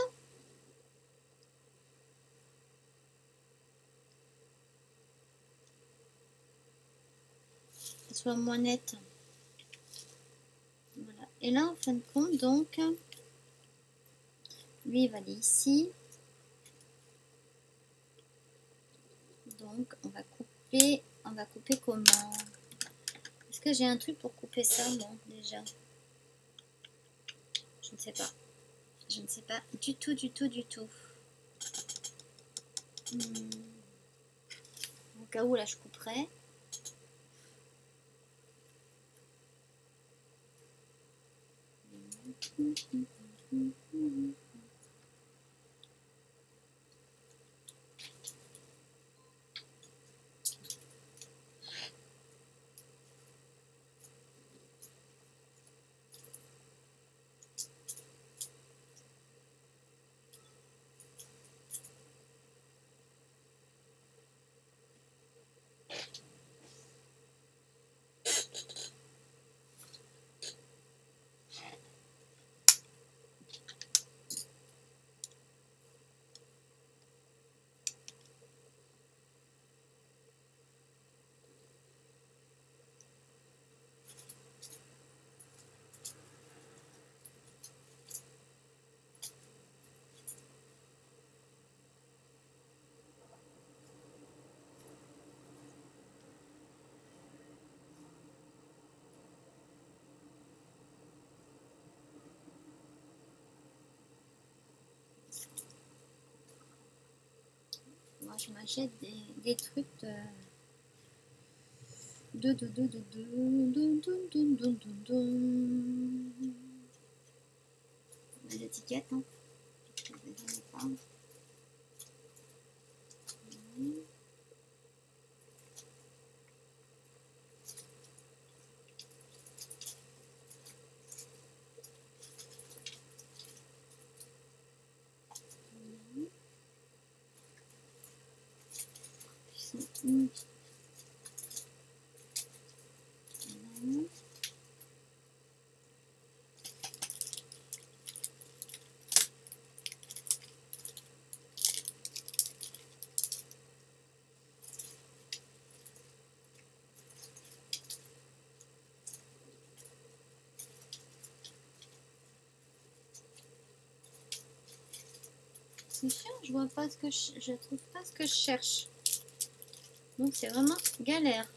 Que ce soit moins net. Voilà. Et là, en fin de compte, donc, lui, il va aller ici. Donc, on va couper comment? Est-ce que j'ai un truc pour couper ça, moi, déjà? Je ne sais pas. Je ne sais pas du tout, du tout, du tout. Donc cas où là je couperai. Moi je m'achète des trucs les étiquettes, hein. C'est chiant, je vois pas ce que je trouve pas ce que je cherche. Donc c'est vraiment galère.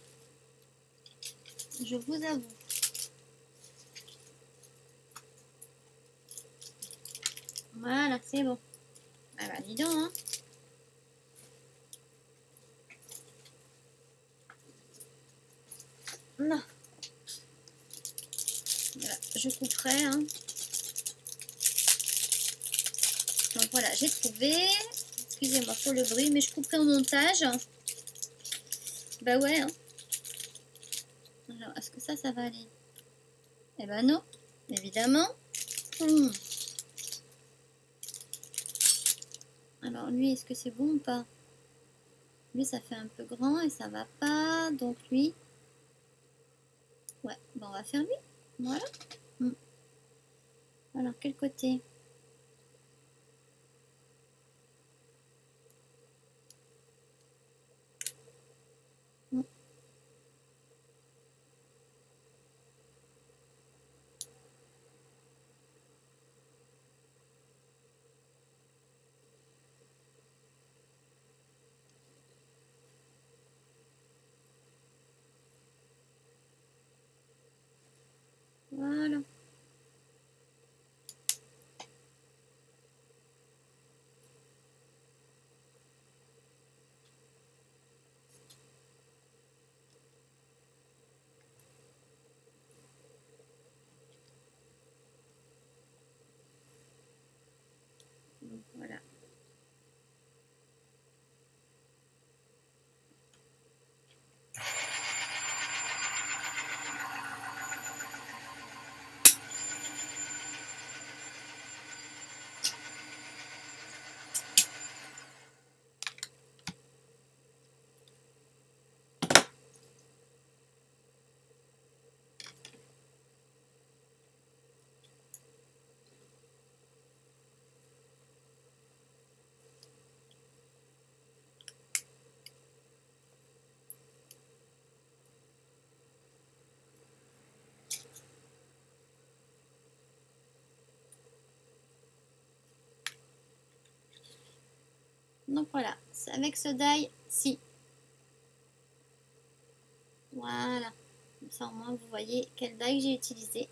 Je vous avoue. Voilà, c'est bon. Ah bah dis donc, hein. Là. Voilà, je couperai, hein. Donc voilà, j'ai trouvé. Excusez-moi pour le bruit, mais je couperai au montage. Bah ouais, hein. Alors, est-ce que ça va aller? Eh ben non, évidemment. Alors lui, est-ce que c'est bon ou pas? Lui, ça fait un peu grand et ça va pas. Donc lui, ouais, bon, on va faire lui. Voilà. Alors, quel côté? Voilà. Donc, voilà. Donc voilà, c'est avec ce die-ci. Voilà. Comme ça au moins vous voyez quel die j'ai utilisé.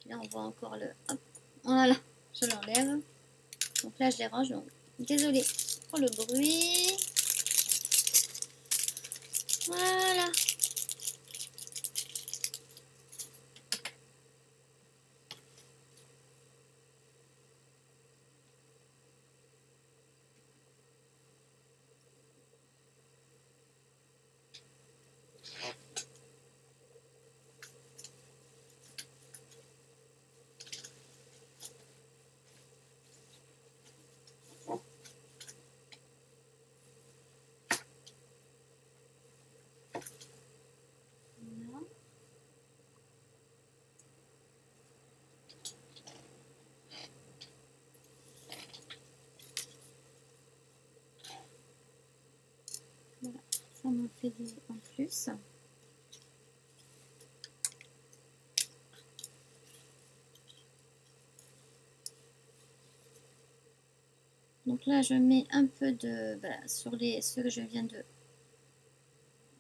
Là on voit encore le... Hop. Voilà, je l'enlève. Donc là je les range. Donc désolée pour le bruit. Voilà. Voilà, ça m'en fait des en plus. Donc là, je mets un peu de sur ceux que je viens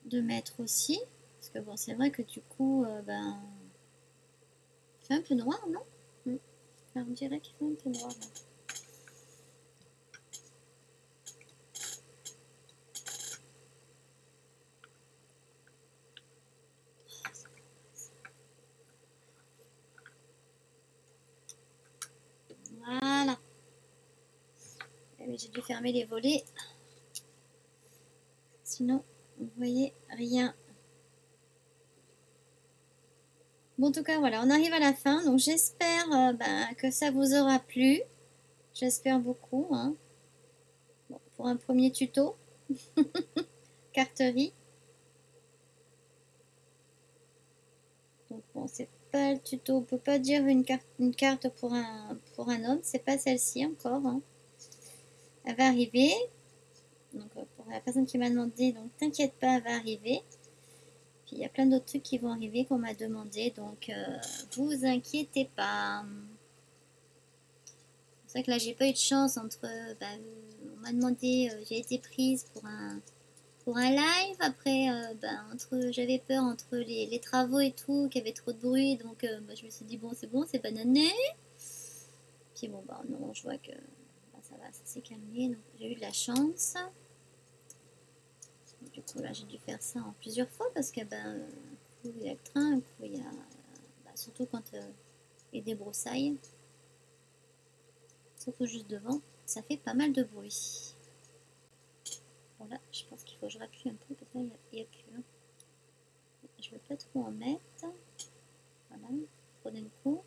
de mettre aussi. Parce que bon, c'est vrai que du coup, il fait un peu noir, non? Alors, on dirait qu'il fait un peu noir. Là. Voilà. J'ai dû fermer les volets. Sinon, vous voyez rien. Bon, en tout cas, voilà, on arrive à la fin. Donc, j'espère que ça vous aura plu. J'espère beaucoup. Hein. Bon, pour un premier tuto. Carterie. Donc, bon, c'est pas le tuto. On peut pas dire une carte pour un homme. C'est pas celle-ci encore. Hein. Elle va arriver. Donc, pour la personne qui m'a demandé, donc t'inquiète pas, elle va arriver. Puis, il y a plein d'autres trucs qui vont arriver qu'on m'a demandé. Donc, vous inquiétez pas. C'est vrai que là, j'ai pas eu de chance entre... on m'a demandé, j'ai été prise pour un live. Après, j'avais peur entre les travaux et tout, qu'il y avait trop de bruit. Donc, je me suis dit, bon, c'est banané. Puis bon, non, je vois que ça va, ça s'est calmé. Donc, j'ai eu de la chance. Du coup, là, j'ai dû faire ça en plusieurs fois parce que, un coup, il y a le train, un coup, il y a... surtout quand il y a des broussailles. Surtout juste devant, ça fait pas mal de bruit. Bon là, je pense qu'il faut que je rappuie un peu parce que là, il n'y a plus. Hein. Je ne veux pas trop en mettre. Voilà, trop d'un coup.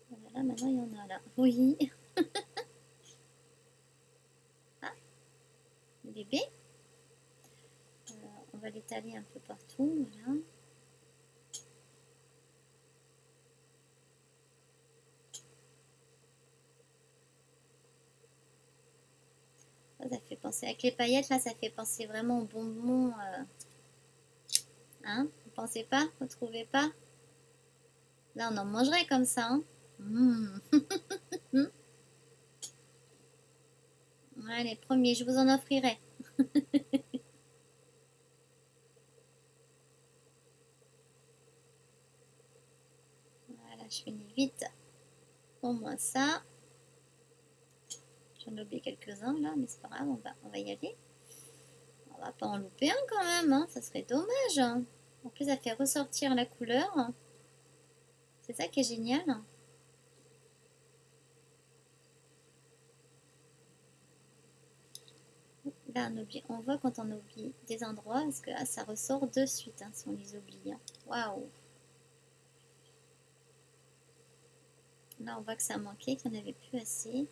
Voilà, là, maintenant, il y en a là. Oui. Ah, le bébé. On va l'étaler un peu partout. Voilà. Ça fait penser, avec les paillettes, là, ça fait penser vraiment aux bonbons. Hein? Vous pensez pas? Vous trouvez pas? Là, on en mangerait comme ça. Hein? Allez, premier, je vous en offrirai. Voilà, je finis vite. Au moins ça. J'en ai oublié quelques-uns là, mais c'est pas grave, on va y aller. On va pas en louper un quand même, hein, ça serait dommage. Hein. En plus, ça fait ressortir la couleur. C'est ça qui est génial. Là, on voit quand on oublie des endroits, parce que là, ça ressort de suite hein, si on les oublie. Hein. Waouh! Là, on voit que ça manquait, qu'il n'y en avait plus assez.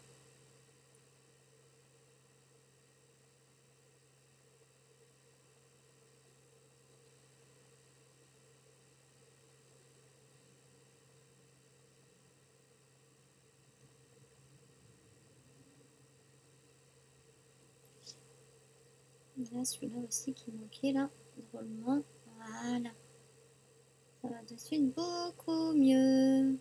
Là, celui-là aussi qui manquait, là, drôlement. Voilà. Ça va de suite beaucoup mieux.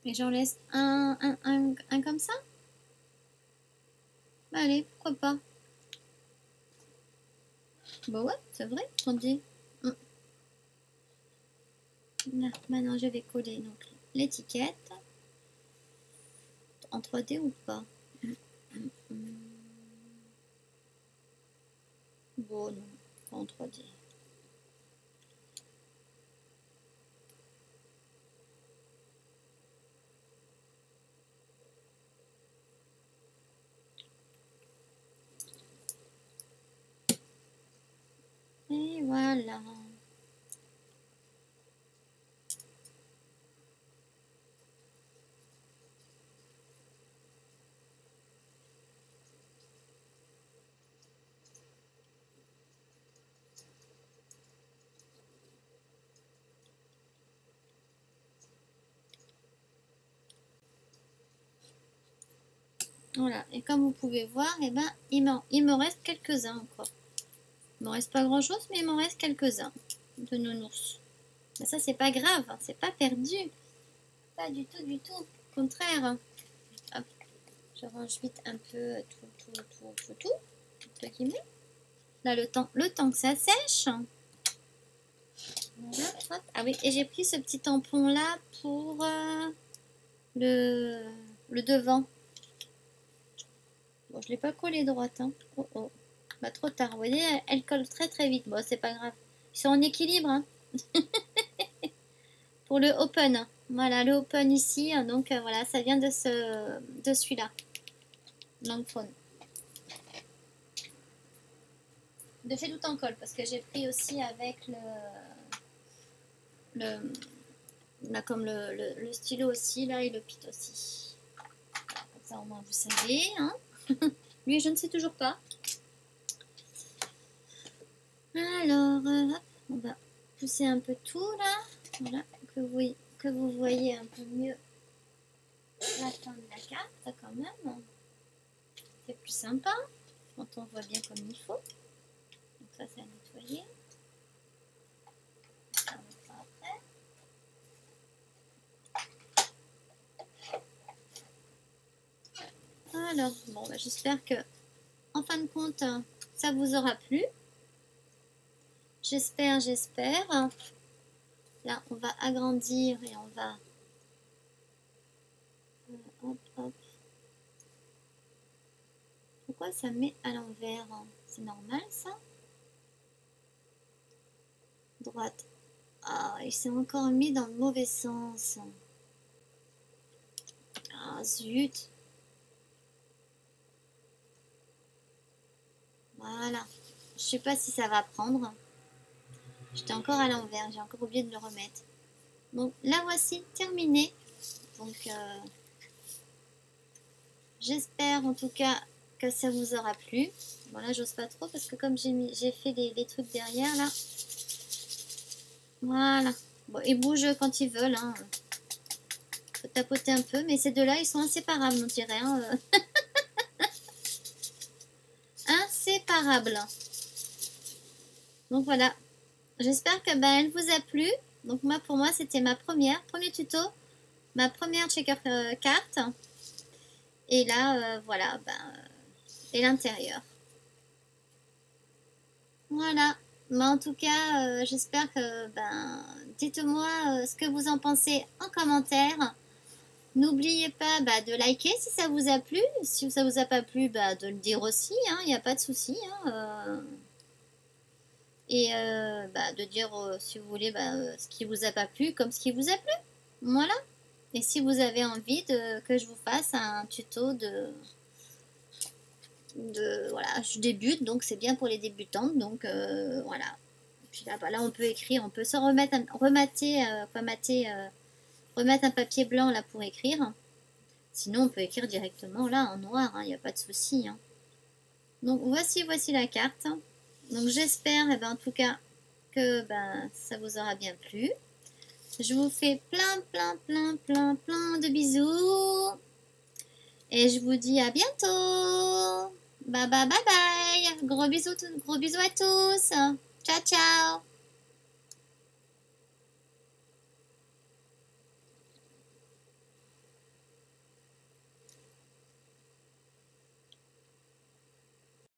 Et j'en laisse un comme ça. Allez, pourquoi pas. Bah ouais, c'est vrai, on dit. Là, maintenant, je vais coller l'étiquette. en 3D ou pas? Bon, non, pas en 3D. Et voilà. Voilà, et comme vous pouvez voir, eh ben, il me reste quelques-uns encore. Il me reste pas grand-chose, mais il m'en reste quelques-uns de nounours. Mais ça, c'est pas grave, hein, c'est pas perdu. Pas du tout, du tout. Au contraire. Hop, je range vite un peu tout, entre guillemets. Là, le temps que ça sèche. Voilà, hop. Ah oui, et j'ai pris ce petit tampon-là pour le devant. Bon, je ne l'ai pas collé droite. Hein. Oh, oh. Bah, trop tard. Vous voyez, elle colle très très vite. Bon, c'est pas grave. Ils sont en équilibre. Hein. Pour le open. Voilà, le open ici. Donc, voilà, ça vient de celui-là. Langphone. De fait tout en colle. Parce que j'ai pris aussi avec là, comme le stylo aussi. Là, et le pit aussi. Voilà, comme ça, au moins, vous savez. Hein. Lui, je ne sais toujours pas. Alors, hop, on va pousser un peu tout là. Voilà, que vous voyez un peu mieux la fin de la carte quand même. C'est plus sympa quand on voit bien comme il faut. Donc ça, c'est à nettoyer. Ça, on le fera après. Alors, bon, bah, j'espère que en fin de compte, ça vous aura plu. J'espère. Là, on va agrandir et on va... hop, hop. Pourquoi ça met à l'envers? C'est normal, ça? Droite. Ah, il s'est encore mis dans le mauvais sens. Ah, zut. Voilà. Je sais pas si ça va prendre. J'étais encore à l'envers. J'ai encore oublié de le remettre. Donc, la voici terminée. Donc, j'espère en tout cas que ça vous aura plu. Bon, là, j'ose pas trop parce que comme j'ai fait les trucs derrière, là. Voilà. Bon, ils bougent quand ils veulent. Hein. Faut tapoter un peu. Mais ces deux-là, ils sont inséparables, on dirait. Hein. Inséparables. Donc, voilà. J'espère que elle vous a plu. Donc, pour moi, c'était premier tuto. Ma première checker carte. Et là, voilà. Et l'intérieur. Voilà. Mais en tout cas, j'espère que, dites-moi ce que vous en pensez en commentaire. N'oubliez pas de liker si ça vous a plu. Si ça vous a pas plu, de le dire aussi. Il n'y a pas de souci. Et de dire, si vous voulez, ce qui vous a pas plu comme ce qui vous a plu. Voilà. Et si vous avez envie que je vous fasse un tuto voilà, je débute, donc c'est bien pour les débutantes, donc voilà. Puis là, on peut écrire, on peut se remettre un papier blanc là pour écrire. Sinon, on peut écrire directement là en noir, il n'y a pas de souci. Hein. Donc voici la carte. Donc j'espère, en tout cas, que ça vous aura bien plu. Je vous fais plein de bisous. Et je vous dis à bientôt. Bye bye. Gros bisous à tous. Ciao.